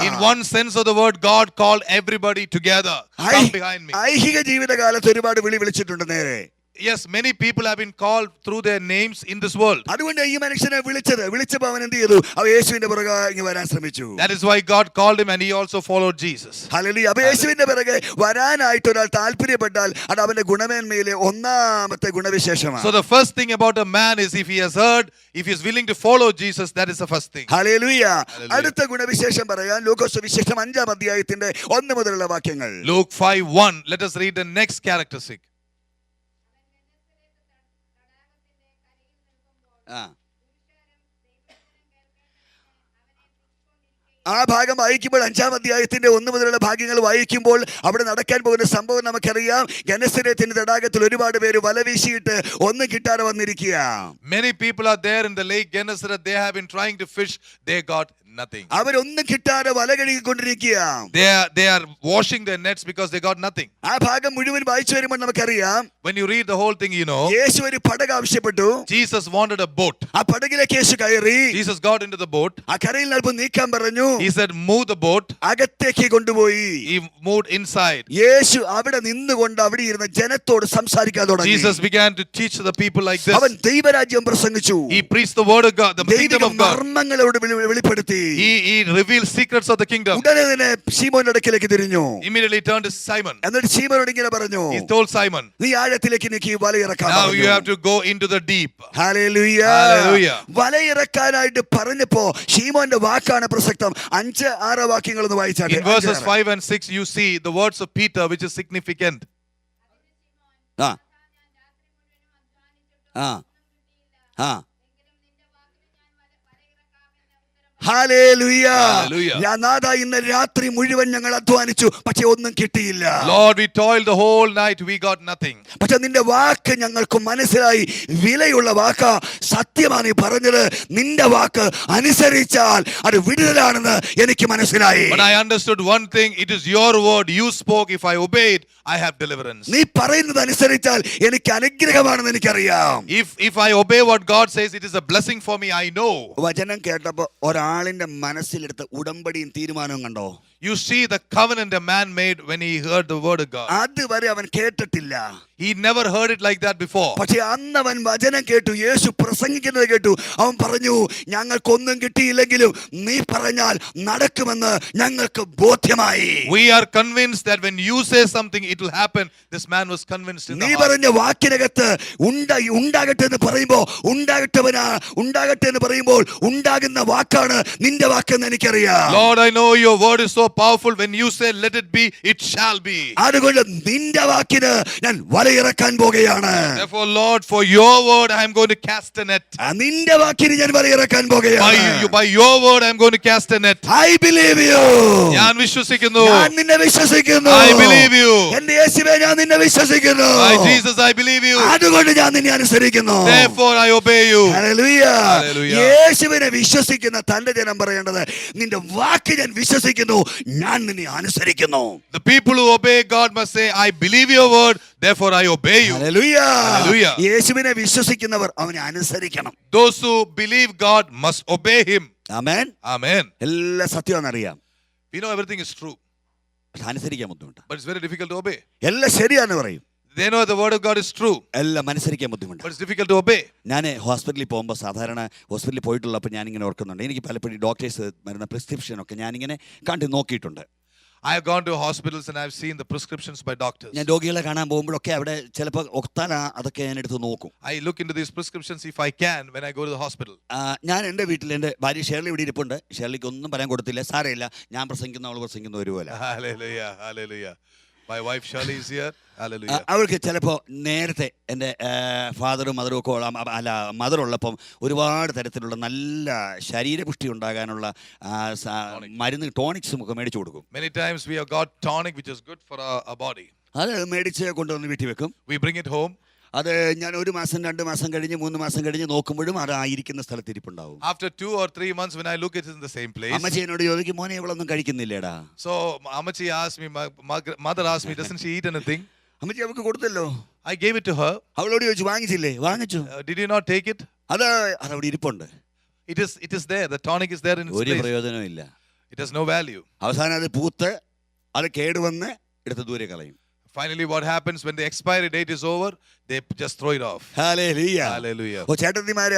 In one sense of the word, God called everybody together. Come behind me. ഐഹിക ജീവിതകാലത്ത് ഒരുപാട് വിളി വിളിച്ചിട്ടുണ്ട് നേരെ. Yes, many people have been called through their names in this world. അതുകൊണ്ട് ഈ മനുഷ്യനെ വിളിച്ചപ്പോൾ അവൻ എന്ത് ചെയ്തു? അവൻ യേശുവിന്റെ പുറകെ ഇങ്ങ് വരാൻ ശ്രമിച്ചു. That is why God called him and he also followed Jesus. Hallelujah. അപ്പോൾ യേശുവിന്റെ പുറകെ വരാനായിട്ട് ഒരാൾ താല്പര്യപ്പെട്ടാൽ അത് അവന്റെ ഗുണമേന്മയിലെ ഒന്നാമത്തെ ഗുണവിശേഷമാണ്. So the first thing about a man is if he has heard, if he is willing to follow Jesus, that is the first thing. Hallelujah. അടുത്ത ഗുണവിശേഷം പറയാൻ ലൂക്കോസ് സുവിശേഷം 5-ാം അധ്യായത്തിന്റെ 1 മുതലുള്ള വാക്യങ്ങൾ. Luke 5:1. Let us read the next characteristic. ആ ഭാഗം വായിക്കുമ്പോൾ 5-ാം അധ്യായത്തിന്റെ 1 മുതലുള്ള ഭാഗ്യങ്ങൾ വായിക്കുമ്പോൾ അവിടെ നടക്കാൻ പോകുന്ന സംഭവം നമുക്കറിയാം. ഗനസരേത്തിന്റെ തടാകത്തിൽ ഒരുപാട് പേര് വല വീശിയിട്ട് ഒന്നും കിട്ടാതെ വന്നിരിക്കുക. Many people are there in the lake Gennesaret. They have been trying to fish. They got nothing. അവരൊന്നും കിട്ടാതെ വല കഴുകിക്കൊണ്ടിരിക്കുക. They are washing their nets because they got nothing. ആ ഭാഗം മുഴുവൻ വായിച്ചു വരുമ്പോൾ നമുക്കറിയാം. When you read the whole thing, you know. യേശു ഒരു പടക് ആവശ്യപ്പെട്ടു. Jesus wanted a boat. ആ പടകിലേക്ക് യേശു കയറി. Jesus got into the boat. ആ കരയിൽ അല്പം നീക്കാൻ പറഞ്ഞു. He said, move the boat. അകത്തേക്ക് കൊണ്ടുപോയി. He moved inside. യേശു അവിടെ നിന്നുകൊണ്ട് അവിടെ ഇരുന്ന ജനത്തോട് സംസാരിക്കാൻ തുടങ്ങി. Jesus began to teach the people like this. അവൻ ദൈവരാജ്യം പ്രസംഗിച്ചു. He preached the word of God, the kingdom of God. മർമ്മങ്ങളോട് വെളിപ്പെടുത്തി. He revealed secrets of the kingdom. ഉടനെ തന്നെ ശീമോന്റെ അടുക്കലേക്ക് തിരിഞ്ഞു. Immediately turned to Simon. എന്നിട്ട് ശീമോനോട് ഇങ്ങനെ പറഞ്ഞു. He told Simon, നീ ആഴത്തിലേക്ക് നീക്കി വലയിറക്കാൻ. now you have to go into the deep. Hallelujah. Hallelujah. വലയിറക്കാനായിട്ട് പറഞ്ഞപ്പോ ശീമോന്റെ വാക്കാണ് പ്രസക്തം. 5-6 വാക്യങ്ങൾ ഒന്ന് വായിച്ചാട്ടെ. In verses 5 and 6 you see the words of Peter which is significant. ആ ആ ആ ഹല്ലേലൂയ. ഞാൻ നാദാ ഇന്ന് രാത്രി മുഴുവൻ ഞങ്ങൾ അധ്വാനിച്ചു, പക്ഷെ ഒന്നും കിട്ടിയില്ല. Lord, we toiled the whole night, we got nothing. പക്ഷെ നിന്റെ വാക്ക് ഞങ്ങൾക്ക് മനസ്സിലായി. വിലയുള്ള വാക്കാ, സത്യമാണ് നീ പറഞ്ഞത്. നിന്റെ വാക്ക് അനുസരിച്ചാൽ അത് വിടുതലാണെന്ന് എനിക്ക് മനസ്സിലായി. But I understood one thing, it is your word you spoke. If I obeyed, I have deliverance. നീ പറയുന്നത് അനുസരിച്ചാൽ എനിക്ക് അനുഗ്രഹമാണെന്ന് എനിക്കറിയാം. If I obey what God says, it is a blessing for me, I know. വചനം കേട്ടപ്പോ ഒരാളിന്റെ മനസ്സിലെടുത്ത ഉടമ്പടിയും തീരുമാനവും കണ്ടോ? You see the covenant a man made when he heard the word of God. അതുവരെ അവൻ കേട്ടിട്ടില്ല. He never heard it like that before. പക്ഷെ അന്നവൻ വചനം കേട്ടു, യേശു പ്രസംഗിക്കുന്നത് കേട്ടു. അവൻ പറഞ്ഞു, ഞങ്ങൾക്കൊന്നും കിട്ടിയില്ലെങ്കിലും നീ പറഞ്ഞാൽ നടക്കുമെന്ന് ഞങ്ങൾക്ക് ബോധ്യമായി. We are convinced that when you say something, it will happen. This man was convinced in the നീ heart. പറഞ്ഞ വാക്കിനകത്ത് ഉണ്ടാകട്ടെ എന്ന് പറയുമ്പോൾ ഉണ്ടാകട്ടെ എന്ന് പറയുമ്പോൾ ഉണ്ടാകുന്ന വാക്കാണ് നിന്റെ വാക്കെന്ന് എനിക്കറിയാം. Lord, I know your word is so powerful. When you say let it be, it shall be. അതുകൊണ്ട് നിന്റെ വാക്കിന് ഞാൻ വലയിറക്കാൻ പോകുകയാണ്. Therefore, Lord, for your word I am going to cast a net. നിന്റെ വാക്കിന് ഞാൻ വലയിറക്കാൻ പോകുകയാണ്. By your word I am going to cast a net. I believe you. ഞാൻ വിശ്വസിക്കുന്നു. ഞാൻ നിന്നെ വിശ്വസിക്കുന്നു. I believe you. എൻ്റെ യേശുവേ ഞാൻ നിന്നെ വിശ്വസിക്കുന്നു. By Jesus I believe you. അതുകൊണ്ട് ഞാൻ നിന്നെ അനുസരിക്കുന്നു. Therefore I obey you. Hallelujah. Hallelujah. യേശുവിനെ വിശ്വസിക്കുന്ന തന്റെ ജനം പറയേണ്ടത്, നിന്റെ വാക്ക് ഞാൻ വിശ്വസിക്കുന്നു, ഞാൻ നിന്നെ അനുസരിക്കുന്നു. The people who obey God must say, I believe your word, therefore I obey you. Hallelujah. Hallelujah. യേശുവിനെ വിശ്വസിക്കുന്നവർ അവനെ അനുസരിക്കണം. Those who believe God must obey him. Amen. Amen. എല്ലാ സത്യമാണെന്നറിയാം. We know everything is true, അനുസരിക്കാൻ ബുദ്ധിമുട്ടാണ്. but it's very difficult to obey. എല്ലാം ശരിയാന്ന് പറയും. They know the word of God is true, എല്ലാം അനുസരിക്കാൻ ബുദ്ധിമുട്ടാണ്. but it's difficult to obey. ഞാൻ ഹോസ്പിറ്റലിൽ പോകുമ്പോൾ സാധാരണ ഹോസ്പിറ്റലിൽ പോയിട്ടുള്ളപ്പോൾ ഞാനിങ്ങനെ ഓർക്കുന്നുണ്ട്, എനിക്ക് പലപ്പോഴും ഡോക്ടേഴ്സ് വരുന്ന പ്രിസ്ക്രിപ്ഷനൊക്കെ ഞാനിങ്ങനെ കണ്ടു നോക്കിയിട്ടുണ്ട്. I have gone to hospitals and I've seen the prescriptions by doctors. ഞാൻ രോഗികളെ കാണാൻ പോകുമ്പോഴൊക്കെ അവിടെ ചിലപ്പോൾ ഒത്താന അതൊക്കെ ഞാൻ എടുത്ത് നോക്കും. I look into these prescriptions if I can when I go to the hospital. ഞാൻ എൻ്റെ വീട്ടിൽ എൻ്റെ ഭാര്യ ഷേർലി ഇവിടെ ഇരിപ്പുണ്ട്. ഷേർലിക്ക് ഒന്നും പറയാൻ കൊടുത്തില്ല. സാരമില്ല, ഞാൻ പ്രസംഗിക്കുന്ന അവൾ പ്രസംഗിക്കുന്ന ഒരുപോലെ. Hallelujah, hallelujah. My wife Shirley is here. Hallelujah. അവൾക്ക് ചിലപ്പോൾ നേരത്തെ എൻ്റെ ഫാദറും മദറും ഒക്കെ അല്ല മദറുള്ളപ്പം ഒരുപാട് തരത്തിലുള്ള നല്ല ശരീരപുഷ്ടി ഉണ്ടാകാനുള്ള മരുന്ന് ടോണിക്സും ഒക്കെ മേടിച്ചു കൊടുക്കും. Many times we have got tonic which is good for our body. അത് മേടിച്ച് കൊണ്ടുവന്ന് വീട്ടിൽ വെക്കും. We bring it home. അത് ഞാൻ 1 മാസം 2 മാസം കഴിഞ്ഞ് 3 മാസം കഴിഞ്ഞ് നോക്കുമ്പോഴും അത് ആയിരിക്കുന്ന സ്ഥലത്ത് ഇരിപ്പുണ്ടാവും. After 2 or 3 months when I look, it is in the same place. അമ്മച്ചി എന്നോട് ചോദിക്കും, മോനെ ഇവളൊന്നും കഴിക്കുന്നില്ലേടാ? So Amachi asked me, my mother asked me, doesn't she eat anything? അമ്മച്ചി അവൾക്ക് കൊടുത്തല്ലോ. I gave it to her. അവളോട് ചോദിച്ചു, വാങ്ങിച്ചില്ലേ? വാങ്ങിച്ചു. Did you not take it? അതവിടെ ഇരിപ്പുണ്ട്. It is there. The tonic is there in its ഒരു place. പ്രയോജനവും ഇല്ല. It has no value. അവസാനം അത് പൂത്ത് അത് കേടുവന്ന് എടുത്ത് ദൂരെ കളയും. Finally, what happens when the expiry date is over? They just throw it off. Hallelujah. Hallelujah. ചേട്ടത്തിമാര്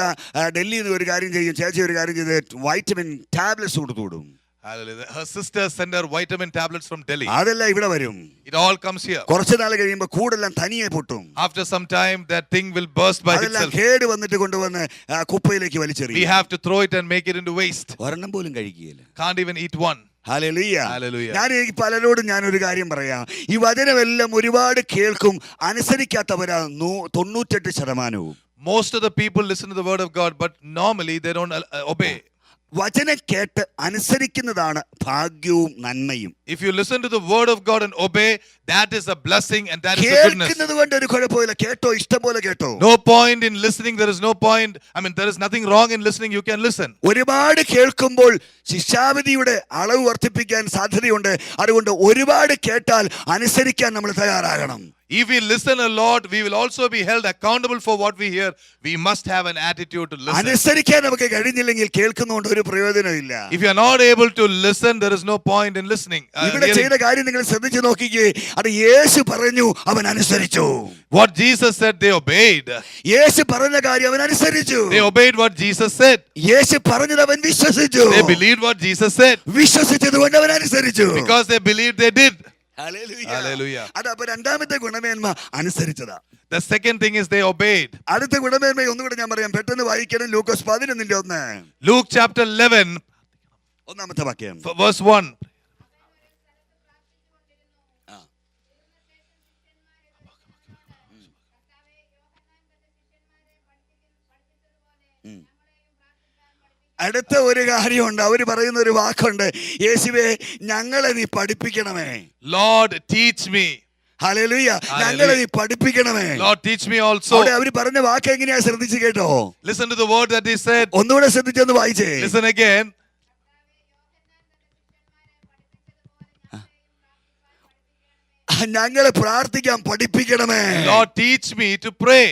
ഡൽഹിയിൽ നിന്ന് ഒരു കാര്യം ചെയ്യും, ചേച്ചി ഒരു കാര്യം ചെയ്ത് വൈറ്റമിൻ ടാബ്ലറ്റ്സ് കൊടുത്തു വിടും. Hallelujah. Her sister sent her vitamin tablets from Delhi. അതെല്ലാം ഇവിടെ വരും. It all comes here. കുറച്ച് നാൾ കഴിയുമ്പോൾ കൂടെല്ലാം തനിയെ പൊട്ടും. After some time, that thing will burst by അതെല്ലാം itself. കേട് വന്നിട്ട് കൊണ്ടുവന്ന് കുപ്പയിലേക്ക് വലിച്ചെറിയും. We have to throw it and make it into waste. ഒരെണ്ണം പോലും കഴിക്കുകയില്ല. Can't even eat one. Hallelujah. Hallelujah. ഞാൻ പലരോടും ഞാനൊരു കാര്യം പറയാം. ഈ വചനമെല്ലാം ഒരുപാട് കേൾക്കും, അനുസരിക്കാത്തവരാ 98%. Most of the people listen to the word of God, but normally they don't obey. വചനം കേട്ട് അനുസരിക്കുന്നതാണ് ഭാഗ്യവും നന്മയും. If you listen to the word of God and obey, that is a blessing and that is a goodness. കേൾക്കുന്നത് കൊണ്ട് ഒരു കുഴപ്പമില്ല, കേട്ടോ, ഇഷ്ടം പോലെ കേട്ടോ. No point in listening. There is no point. There is nothing wrong in listening. You can listen. ഒരുപാട് കേൾക്കുമ്പോൾ ശിക്ഷാവിധിയുടെ അളവ് വർദ്ധിപ്പിക്കാൻ സാധ്യതയുണ്ട്. അതുകൊണ്ട് ഒരുപാട് കേട്ടാൽ അനുസരിക്കാൻ നമ്മൾ തയ്യാറാകണം. If we listen a lot, we will also be held accountable for what we hear. We must have an attitude to listen. അനുസരിക്കാൻ നമുക്ക് കഴിഞ്ഞില്ലെങ്കിൽ കേൾക്കുന്നതുകൊണ്ട് ഒരു പ്രയോജനമില്ല. If you are not able to listen, there is no point in listening. ഇവിടെ ചെയ്ത കാര്യം നിങ്ങൾ ശ്രദ്ധിച്ചു നോക്കിക്കേ. അത് യേശു പറഞ്ഞു, അവൻ അനുസരിച്ചു. What Jesus said, they obeyed. യേശു പറഞ്ഞ കാര്യം അവൻ അനുസരിച്ചു. They obeyed what Jesus said. യേശു പറഞ്ഞത് അവൻ വിശ്വസിച്ചു. They believed what Jesus said. വിശ്വസിച്ചതുകൊണ്ട് അവൻ അനുസരിച്ചു. Because they believed, they did. Hallelujah. അതപ്പോ രണ്ടാമത്തെ ഗുണമേന്മ അനുസരിച്ചതാ. The second thing is they obeyed. അടുത്ത ഗുണമേന്മ ഒന്നുകൂടെ ഞാൻ പറയാം, പെട്ടെന്ന് വായിക്കണം. ലൂക്കോസ് 11:1. Luke chapter 11, ഒന്നാമത്തെ വാക്യം. verse 1. അടുത്ത ഒരു കാര്യമുണ്ട്. അവര് പറയുന്ന ഒരു വാക്കുണ്ട്, യേശുവേ ഞങ്ങളെ നീ പഠിപ്പിക്കണമേ. Lord, teach me. ഹല്ലേലൂയ. ഞങ്ങളെ നീ പഠിപ്പിക്കണമേ. Lord, teach me also. അവര് പറഞ്ഞ വാക്ക് എങ്ങനെയാ ശ്രദ്ധിച്ചു കേട്ടോ? Listen to the word that he said. ഒന്നുകൂടെ ശ്രദ്ധിച്ചൊന്ന് വായിച്ചേ. Listen again. ഞങ്ങളെ പ്രാർത്ഥിക്കാൻ പഠിപ്പിക്കണമേ. Lord, teach me to pray.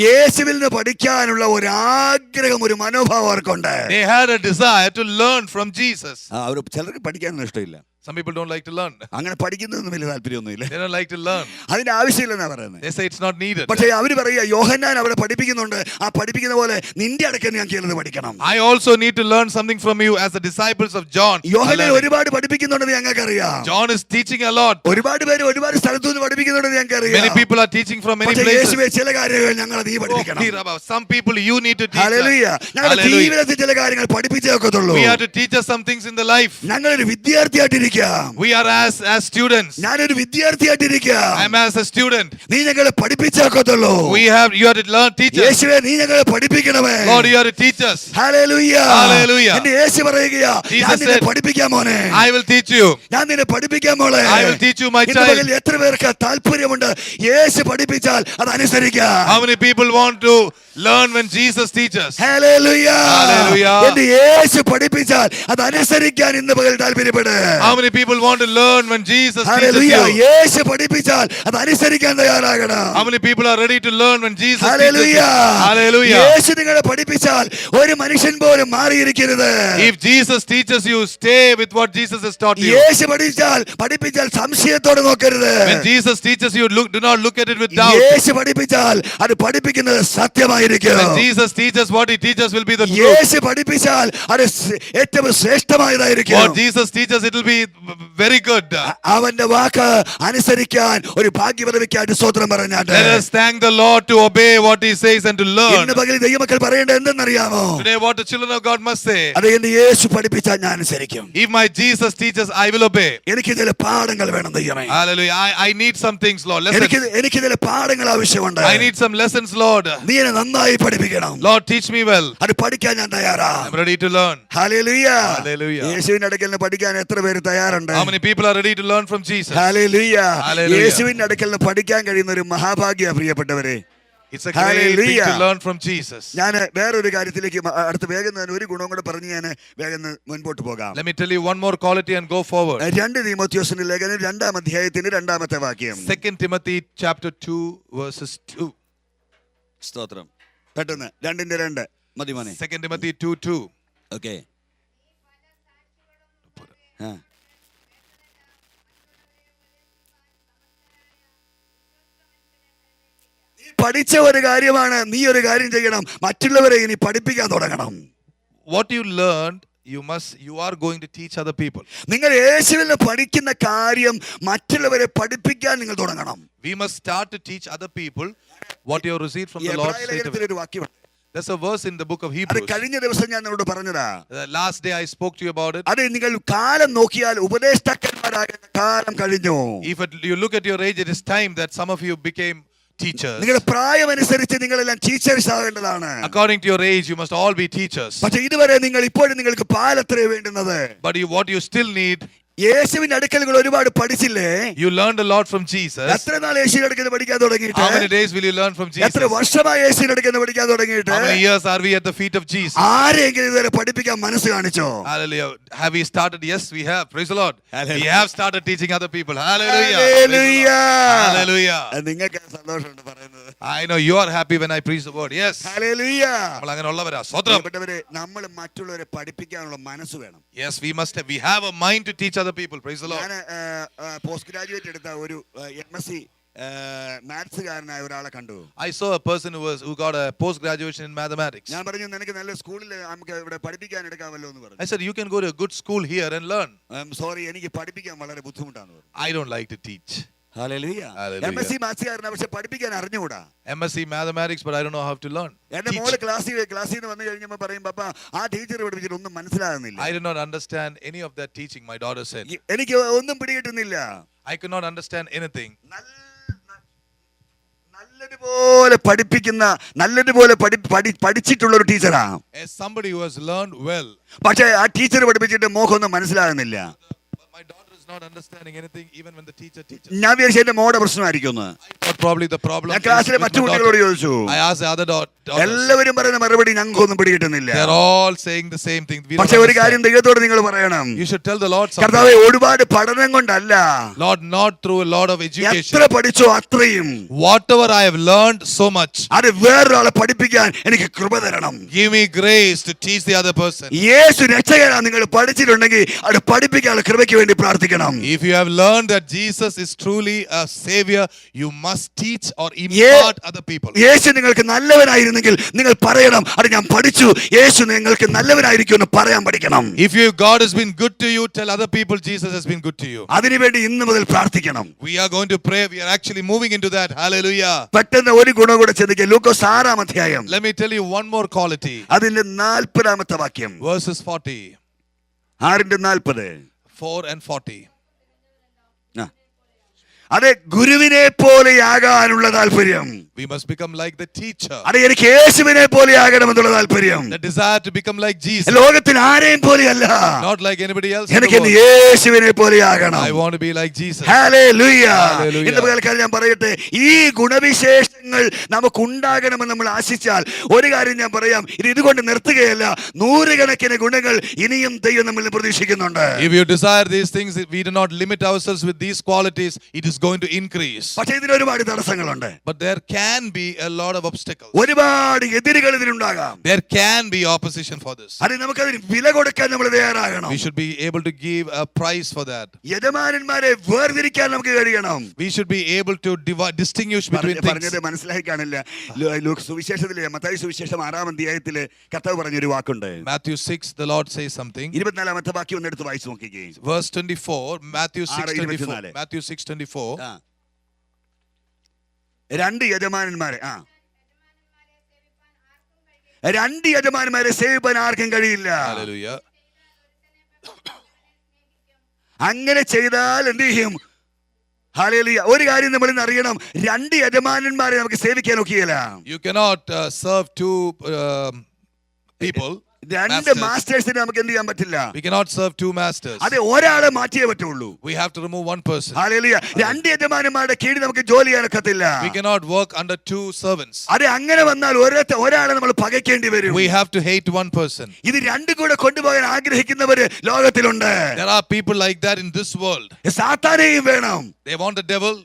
യേശുവിൽ നിന്ന് പഠിക്കാനുള്ള ഒരു ആഗ്രഹം, ഒരു മനോഭാവം അവർക്കുണ്ട്. They had a desire to learn from Jesus. അവർ ചിലർക്ക് പഠിക്കാനൊന്നും ഇഷ്ടമില്ല. Some people don't like to learn. അങ്ങനെ പഠിക്കുന്നതൊന്നും വലിയ താല്പര്യമൊന്നുമില്ല. They don't like to learn. അതിന്റെ ആവശ്യമില്ലെന്നാ പറയുന്നത്. They say it's not needed. പക്ഷേ അവര് പറയുക, യോഹന്നാൻ അവിടെ പഠിപ്പിക്കുന്നുണ്ട്, ആ പഠിപ്പിക്കുന്ന പോലെ നിന്റെ അടുക്കൽ ഞാൻ ചിലത് പഠിക്കണം. I also need to learn something from you as the disciples of John. യോഹന്നാൻ ഒരുപാട് പഠിപ്പിക്കുന്നുണ്ടെന്ന് ഞങ്ങൾക്കറിയാം. John is teaching a lot. ഒരുപാട് പേര് ഒരുപാട് സ്ഥലത്തു നിന്ന് പഠിപ്പിക്കുന്നുണ്ടെന്ന് ഞങ്ങൾക്കറിയാം. Many people are teaching from many പക്ഷേ places. യേശുവേ ചില കാര്യങ്ങൾ ഞങ്ങൾ നീ പഠിപ്പിക്കണം. Some people you need to teach. Hallelujah. ഞങ്ങളുടെ ജീവിതത്തിൽ ചില കാര്യങ്ങൾ പഠിപ്പിച്ചേ ഒക്കത്തുള്ളൂ. We have to teach us some things in the life. ഞങ്ങളൊരു വിദ്യാർത്ഥിയായിട്ടിരിക്കാം. We are as students. ഞാനൊരു വിദ്യാർത്ഥിയായിട്ടിരിക്കാം. I am as a student. നീ ഞങ്ങളെ പഠിപ്പിച്ചേക്കത്തുള്ളൂ. You have to learn, teach us. യേശുവേ നീ ഞങ്ങളെ പഠിപ്പിക്കണമേ. Lord, you have to teach us. Hallelujah. Hallelujah. എന്റെ യേശു പറയുകയാ, ഞാൻ നിന്നെ പഠിപ്പിക്കാൻ മോനെ. I will teach you. ഞാൻ നിന്നെ പഠിപ്പിക്കാൻ മോളെ. I will teach you, my child. ഇന്ന് എത്ര പേർക്ക് താല്പര്യമുണ്ട് യേശു പഠിപ്പിച്ചാൽ അത് അനുസരിക്കാം? How many people want to learn when Jesus teaches? Hallelujah. Hallelujah. എന്റെ യേശു പഠിപ്പിച്ചാൽ അത് അനുസരിക്കാൻ ഇന്ന് പകൽ താല്പര്യപ്പെട്. How many people want to learn when Jesus teaches hallelujah. you? യേശു പഠിപ്പിച്ചാൽ അത് അനുസരിക്കാൻ തയ്യാറാകണം. How many people are ready to learn when Jesus teaches hallelujah. you? Hallelujah. യേശു നിങ്ങളെ പഠിപ്പിച്ചാൽ ഒരു മനുഷ്യൻ പോലും മാറിയിരിക്കരുത്. If Jesus teaches you, stay with what Jesus has taught you. യേശു പഠിപ്പിച്ചാൽ സംശയത്തോടെ നോക്കരുത്. When Jesus teaches you, do not look at it with doubt. യേശു പഠിപ്പിച്ചാൽ അത് പഠിപ്പിക്കുന്നത് സത്യമായിരിക്കും. When Jesus teaches, what he teaches will be the truth. യേശു പഠിപ്പിച്ചാൽ അത് ഏറ്റവും ശ്രേഷ്ഠമായതായിരിക്കും. What Jesus teaches, it will be very good. അവന്റെ വാക്ക് അനുസരിക്കാൻ ഒരു ഭാഗ്യപദവിക്കായിട്ട് സ്തോത്രം പറഞ്ഞാട്ട് Let us thank the Lord to obey what he says and to learn. ഇന്ന് പകൽ ദൈവമക്കൾ പറയേണ്ടത് എന്തെന്നറിയാമോ? Today what the children of God must say. അത് എന്റെ യേശു പഠിപ്പിച്ചാൽ ഞാൻ അനുസരിക്കും. If my Jesus teaches, I will obey. എനിക്ക് ചില പാഠങ്ങൾ വേണം ദൈവമേ. Hallelujah. I need some things, Lord. Lessons. എനിക്ക് ചില പാഠങ്ങൾ ആവശ്യമുണ്ട്. I need some lessons, Lord. നീ എന്നെ നന്നായി പഠിപ്പിക്കണം. Lord, teach me well. അത് പഠിക്കാൻ ഞാൻ തയ്യാറാ. I'm ready to learn. Hallelujah. Hallelujah. യേശുവിന്റെ അടുക്കൽ നിന്ന് പഠിക്കാൻ എത്ര പേര് തയ്യാറുണ്ട്? How many people are ready to learn from Jesus? Hallelujah. Hallelujah. യേശുവിന്റെ അടുക്കൽ നിന്ന് പഠിക്കാൻ കഴിയുന്ന ഒരു മഹാഭാഗ്യ പ്രിയപ്പെട്ടവരെ. It's a great thing to learn from Jesus. ഞാൻ വേറൊരു കാര്യത്തിലേക്ക് അടുത്ത വേഗം ഒരു ഗുണം കൂടെ പറഞ്ഞ് ഞാൻ വേഗം മുൻപോട്ട് പോകാം. Let me tell you one more quality and go forward. 2 തീമോഥെയോസിന്റെ ലേഖനം 2-ാം അധ്യായത്തിന്റെ 2-ാമത്തെ വാക്യം. 2 Timothy chapter 2 verses 2. സ്തോത്രം. പെട്ടെന്ന് 2:2 മതി മോനെ. 2 Timothy 2:2. ഓക്കേ. പഠിച്ച ഒരു കാര്യമാണ്, നീ ഒരു കാര്യം ചെയ്യണം, മറ്റുള്ളവരെ ഇനി പഠിപ്പിക്കാൻ തുടങ്ങണം. What you learned, you are going to teach other people. നിങ്ങൾ യേശുവിൽ നിന്ന് പഠിക്കുന്ന കാര്യം മറ്റുള്ളവരെ പഠിപ്പിക്കാൻ നിങ്ങൾ തുടങ്ങണം. We must start to teach other people what you have received from the Lord straight away. ഒരു വാക്യമുണ്ട്. There's a verse in the book of അത് Hebrews. കഴിഞ്ഞ ദിവസം ഞാൻ നിങ്ങളോട് പറഞ്ഞതാ. Last day I spoke to you about it. അത് നിങ്ങൾ കാലം നോക്കിയാൽ ഉപദേഷ്ടാക്കന്മാരാകുന്ന കാലം കഴിഞ്ഞു. If you look at your age, it is time that some of you became teachers. നിങ്ങളുടെ പ്രായമനുസരിച്ച് നിങ്ങളെല്ലാം teachers ആകേണ്ടതാണ്. According to your age, you must all be teachers. പക്ഷേ ഇതുവരെ ഇപ്പോഴും നിങ്ങൾക്ക് പാലത്രേ വേണ്ടുന്നത്. But what you still need, യേശുവിന്റെ അടുക്കൽ നിങ്ങൾ ഒരുപാട് പഠിച്ചില്ലേ? you learned a lot from Jesus. എത്ര നാൾ യേശുവിന്റെ അടുക്കൽ പഠിക്കാൻ തുടങ്ങിയിട്ട്? How many days will you learn from Jesus? എത്ര വർഷമായി യേശുവിന്റെ അടുക്കൽ പഠിക്കാൻ തുടങ്ങിയിട്ട്? How many years are we at the feet of Jesus? ആരെങ്കിലും ഇതുവരെ പഠിപ്പിക്കാൻ മനസ്സ് കാണിച്ചോ? Hallelujah. Have we started? Yes, we have. Praise the Lord. Hallelujah. We have started teaching other people. Hallelujah. Hallelujah. Hallelujah. നിങ്ങൾക്ക് സന്തോഷമുണ്ട് പറയുന്നത്. I know you are happy when I preach the word. Yes. Hallelujah. നമ്മൾ അങ്ങനെയുള്ളവരാ. സ്വത്രം. നമ്മൾ മറ്റുള്ളവരെ പഠിപ്പിക്കാനുള്ള മനസ്സ് വേണം. Yes, we have a mind to teach other people. Praise the Lord. ഞാൻ പോസ്റ്റ് ഗ്രാജുവേറ്റ് എടുത്ത ഒരു MSc മാത്സുകാരനായ ഒരാളെ കണ്ടു. I saw a person who got a post graduation in mathematics. ഞാൻ പറഞ്ഞു നിനക്ക് നല്ല സ്കൂളിൽ നമുക്ക് ഇവിടെ പഠിപ്പിക്കാൻ എടുക്കാമല്ലോ എന്ന് പറഞ്ഞു. I said you can go to a good school here and learn. Sorry, എനിക്ക് പഠിപ്പിക്കാൻ വളരെ ബുദ്ധിമുട്ടാണ് പറഞ്ഞു. I don't like to teach. Hallelujah. MSc മാത്സുകാരനാ, പക്ഷെ പഠിപ്പിക്കാൻ അറിഞ്ഞുകൂടാ. MSc mathematics, but I don't know how to learn. എന്റെ മോള് ക്ലാസ്സിൽ നിന്ന് വന്നു കഴിഞ്ഞപ്പോൾ പറയും, പപ്പ ആ ടീച്ചർ പഠിപ്പിച്ചിട്ട് ഒന്നും മനസ്സിലാകുന്നില്ല. I did not understand any of that teaching, my daughter said. എനിക്ക് ഒന്നും പിടികിട്ടുന്നില്ല. I could not understand anything. നല്ലതുപോലെ പഠിപ്പിക്കുന്ന, നല്ലതുപോലെ പഠിച്ചിട്ടുള്ള ഒരു teacher. As somebody who has learned well. പക്ഷേ ആ ടീച്ചർ പഠിപ്പിച്ചിട്ട് മോഹമൊന്നും മനസ്സിലാകുന്നില്ല. My daughter is not understanding anything even when the teacher teaches. ഞാൻ വിചാരിച്ചു എന്റെ മോടെ പ്രശ്നമായിരിക്കും. Probably the problem. ഞാൻ ക്ലാസ്സിലെ മറ്റു കുട്ടികളോട് ചോദിച്ചു. I asked the other daughters. എല്ലാവരും പറയുന്ന മറുപടി ഞങ്ങൾക്കൊന്നും പിടികിട്ടുന്നില്ല. They are all saying the same thing. പക്ഷേ ഒരു കാര്യം ദൈവത്തോട് നിങ്ങൾ പറയണം. You should tell the Lord something. കർത്താവേ, ഒരുപാട് പഠനം കൊണ്ടല്ല. Lord, not through a lot of education. എത്ര പഠിച്ചോ അത്രയും. Whatever I have learned, so much. അത് വേറൊരാളെ പഠിപ്പിക്കാൻ എനിക്ക് കൃപ തരണം. Give me grace to teach the other person. യേശു രക്ഷകനാ നിങ്ങൾ പഠിച്ചിട്ടുണ്ടെങ്കിൽ അത് പഠിപ്പിക്കാനുള്ള കൃപയ്ക്ക് വേണ്ടി പ്രാർത്ഥിക്കണം. If you have learned that Jesus is truly a savior, you must teach or impart other people. യേശു നിങ്ങൾക്ക് നല്ലവനായിരുന്നെങ്കിൽ നിങ്ങൾ പറയണം, അത് ഞാൻ പഠിച്ചു, യേശു നിങ്ങൾക്ക് നല്ലവനായിരിക്കും എന്ന് പറയാൻ പഠിക്കണം. If God has been good to you, tell other people Jesus has been good to you. അതിനുവേണ്ടി ഇന്ന് മുതൽ പ്രാർത്ഥിക്കണം. We are going to pray. We are actually moving into that. Hallelujah. പെട്ടെന്ന് ഒരു ഗുണം കൂടെ ചിന്തിക്കുക. ലൂക്കോസ് 6-ാം അധ്യായം. Let me tell you one more quality. അതിന്റെ 40-ാമത്തെ വാക്യം. Verses 40. 6:40. 4 and 40. അതെ, ഗുരുവിനെ പോലെയാകാനുള്ള താല്പര്യം. We must become like the teacher. അതെ, എനിക്ക് യേശുവിനെ പോലെയാകണമെന്നുള്ള താല്പര്യം. The desire to become like Jesus. ലോകത്തിൽ ആരെയും പോലെയല്ല. Not like anybody else. എനിക്ക് യേശുവിനെ പോലെയാകണം. I want to be like Jesus. Hallelujah. ഇന്ന് പകൽക്കാലം ഞാൻ പറയട്ടെ, ഈ ഗുണവിശേഷങ്ങൾ നമുക്ക് ഉണ്ടാകണമെന്ന് നമ്മൾ ആശിച്ചാൽ ഒരു കാര്യം ഞാൻ പറയാം, ഇതുകൊണ്ട് നിർത്തുകയല്ല, നൂറുകണക്കിന് ഗുണങ്ങൾ ഇനിയും ദൈവം നമ്മളിൽ പ്രതീക്ഷിക്കുന്നുണ്ട്. If you desire these things, we do not limit ourselves with these qualities. It is is going to increase. പക്ഷേ ഇതിന് ഒരുപാട് തടസ്സങ്ങളുണ്ട്. But there can be a lot of obstacles. ഒരുപാട് എതിരുകൾ ഇതിനുണ്ടാകാം. There can be opposition for this. അത് നമുക്കതിന് വില കൊടുക്കാൻ നമ്മൾ തയ്യാറാകണം. We should be able to give a price for that. യജമാനന്മാരെ വേർതിരിക്കാൻ നമുക്ക് കഴിയണം. We should be able to distinguish between things. പറഞ്ഞത് മനസ്സിലായി കാണില്ല. സുവിശേഷത്തിലെ മത്തായി സുവിശേഷം 6-ാം അധ്യായത്തിൽ കർത്താവ് പറഞ്ഞൊരു വാക്കുണ്ട്. Matthew 6, the Lord says something. 24-ാമത്തെ വാക്യം ഒന്ന് എടുത്ത് വായിച്ചു നോക്കിക്കേ. Verse 24, Matthew 6:24. Matthew 6:24. രണ്ട് യജമാനന്മാരെ സേവിപ്പാൻ ആർക്കും കഴിയില്ല. Hallelujah. അങ്ങനെ ചെയ്താൽ എന്ത് ചെയ്യും? ഹല്ലേലൂയ. ഒരു കാര്യം നമ്മൾ ഇന്ന് അറിയണം, രണ്ട് യജമാനന്മാരെ നമുക്ക് സേവിക്കാൻ ഒക്കുകയില്ല. You cannot serve two people. രണ്ട് മാസ്റ്റേഴ്സിനെ നമുക്ക് എന്ത് ചെയ്യാൻ പറ്റില്ല. We cannot serve two masters. അതെ, ഒരാളെ മാറ്റിയേ പറ്റുള്ളൂ. We have to remove one person. Hallelujah. രണ്ട് യജമാനന്മാരുടെ കീഴിൽ നമുക്ക് ജോലി ചെയ്യാൻ ഒക്കത്തില്ല. We cannot work under two servants. അതെ, അങ്ങനെ വന്നാൽ ഒരാളെ നമ്മൾ പകയ്ക്കേണ്ടി വരും. We have to hate one person. ഇത് രണ്ടും കൂടെ കൊണ്ടുപോകാൻ ആഗ്രഹിക്കുന്നവര് ലോകത്തിലുണ്ട്. There are people like that in this world. സാത്താനെയും വേണം, They want the devil.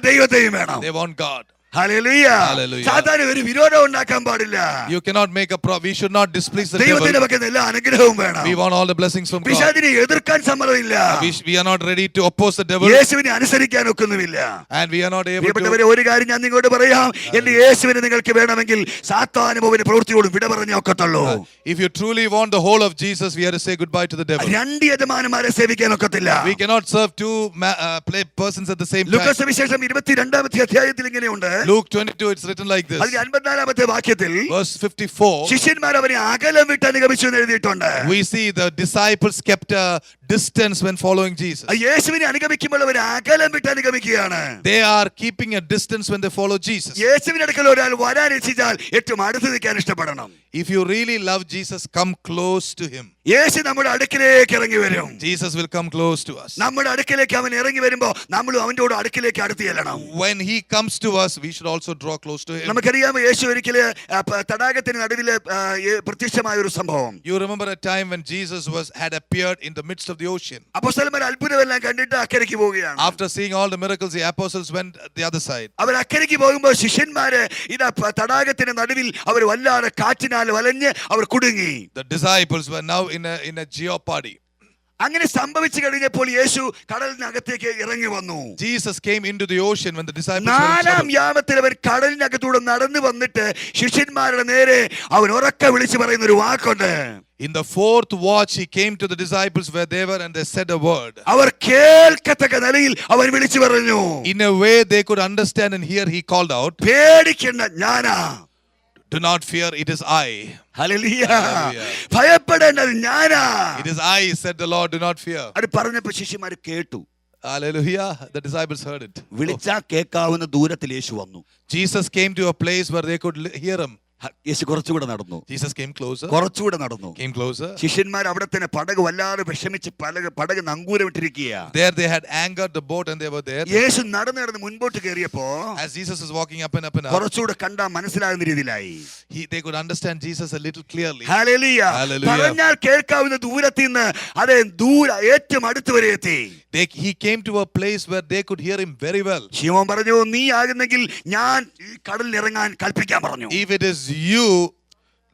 ദൈവത്തെയും വേണം. They want God. Hallelujah. Hallelujah. സാത്താന് ഒരു വിരോധം ഉണ്ടാക്കാൻ പാടില്ല. You cannot make we should not displease the ദൈവത്തിന്റെ devil. പക്കൽ എല്ലാ അനുഗ്രഹവും വേണം. We want all the blessings from God. പിശാചിനെ എതിർക്കാൻ സമ്മതമില്ല. We are not ready to oppose the devil. യേശുവിനെ അനുസരിക്കാൻ ഒക്കുന്നുമില്ല. And we are not able to. പ്രിയപ്പെട്ടവരെ, ഒരു കാര്യം ഞാൻ നിങ്ങളോട് പറയാം, എന്റെ യേശുവിനെ നിങ്ങൾക്ക് വേണമെങ്കിൽ സാത്താനും അവന്റെ പ്രവൃത്തിയോടും വിട പറഞ്ഞേ ഒക്കത്തുള്ളൂ. If you truly want the whole of Jesus, we have to say goodbye to the devil. രണ്ട് യജമാനന്മാരെ സേവിക്കാൻ ഒക്കത്തില്ല. We cannot serve two persons at the same time. ലൂക്കോസ് സുവിശേഷം 22-ാമത്തെ അധ്യായത്തിൽ ഇങ്ങനെയുണ്ട്. Luke 22, it's written like this. അതിൽ 54-ാമത്തെ വാക്യത്തിൽ Verse 54. ശിഷ്യന്മാർ അവനെ അകലം വിട്ട് അനുഗമിച്ചു എന്ന് എഴുതിയിട്ടുണ്ട്. We see the disciples kept a distance when following Jesus. യേശുവിനെ അനുഗമിക്കുമ്പോൾ അവർ അകലം വിട്ട് അനുഗമിക്കുകയാണ്. They are keeping a distance when they follow Jesus. യേശുവിന്റെ അടുക്കൽ ഒരാൾ വരാൻ ഇച്ഛിച്ചാൽ ഏറ്റവും അടുത്ത് നിൽക്കാൻ ഇഷ്ടപ്പെടണം. If you really love Jesus, come close to him. യേശു നമ്മുടെ അടുക്കിലേക്ക് ഇറങ്ങി വരും. Jesus will come close to us. നമ്മുടെ അടുക്കിലേക്ക് അവൻ ഇറങ്ങി വരുമ്പോൾ നമ്മളും അവന്റെ അടുക്കിലേക്ക് അടുത്ത് ചെല്ലണം. When he comes to us, we should also draw close to him. നമുക്കറിയാം, യേശു ഒരിക്കല് തടാകത്തിന് നടുവില് പ്രത്യക്ഷമായ ഒരു സംഭവം. You remember a time when Jesus had appeared in the midst of the ocean. അപ്പോസ്തലന്മാർ അത്ഭുതമെല്ലാം കണ്ടിട്ട് അക്കരയ്ക്ക് പോവുകയാണ്. After seeing all the miracles, the apostles went the other side. അവർ അക്കരയ്ക്ക് പോകുമ്പോൾ ശിഷ്യന്മാര് ഇതാ തടാകത്തിന് നടുവിൽ അവർ വല്ലാതെ കാറ്റിനാൽ വലഞ്ഞ് അവർ കുടുങ്ങി. The disciples were now in a jeopardy. അങ്ങനെ സംഭവിച്ചു കഴിഞ്ഞപ്പോൾ യേശു കടലിനകത്തേക്ക് ഇറങ്ങി വന്നു. Jesus came into the ocean when the disciples were in നാലാം trouble. യാമത്തിൽ അവർ കടലിനകത്തൂടെ നടന്നു വന്നിട്ട് ശിഷ്യന്മാരുടെ നേരെ അവൻ ഉറക്കെ വിളിച്ചു പറയുന്ന ഒരു വാക്കുണ്ട്. In the fourth watch, he came to the disciples where they were and they said a word. അവർ കേൾക്കത്തക്ക നിലയിൽ അവൻ വിളിച്ചു പറഞ്ഞു. In a way they could understand and hear, he called out, പേടിക്കണ്ട, ഞാനാ. Do not fear, it is I. Hallelujah. Hallelujah. ഭയപ്പെടേണ്ടത് ഞാനാ. It is I, said the Lord, do not fear. അത് പറഞ്ഞപ്പോൾ ശിഷ്യന്മാർ കേട്ടു. Hallelujah. The disciples heard it. വിളിച്ചാ കേൾക്കാവുന്ന ദൂരത്തിൽ യേശു വന്നു. Jesus came to a place where they could hear him. യേശു കുറച്ചുകൂടെ നടന്നു. Jesus came closer. കുറച്ചുകൂടെ നടന്നു. Came closer. ശിഷ്യന്മാർ അവിടെ തന്നെ പടക് വല്ലാതെ വിഷമിച്ച് പടക് നങ്കൂരമിട്ടിരിക്കുക. There they had anchored the boat and they were there. യേശു നടന്ന് മുൻപോട്ട് കയറിയപ്പോ As Jesus is walking up and up and up, കുറച്ചുകൂടെ കണ്ടാ മനസ്സിലാകുന്ന രീതിയിലായി. they could understand Jesus a little clearly. Hallelujah. Hallelujah. പറഞ്ഞാൽ കേൾക്കാവുന്ന ദൂരത്തിൽ നിന്ന് അതേ ഏറ്റവും അടുത്ത് വരെ എത്തി. He came to a place where they could hear him very well. ശിമോൻ പറഞ്ഞു, നീ ആകുന്നെങ്കിൽ ഞാൻ ഈ കടലിൽ ഇറങ്ങാൻ കൽപ്പിക്കാൻ പറഞ്ഞു. If it is you,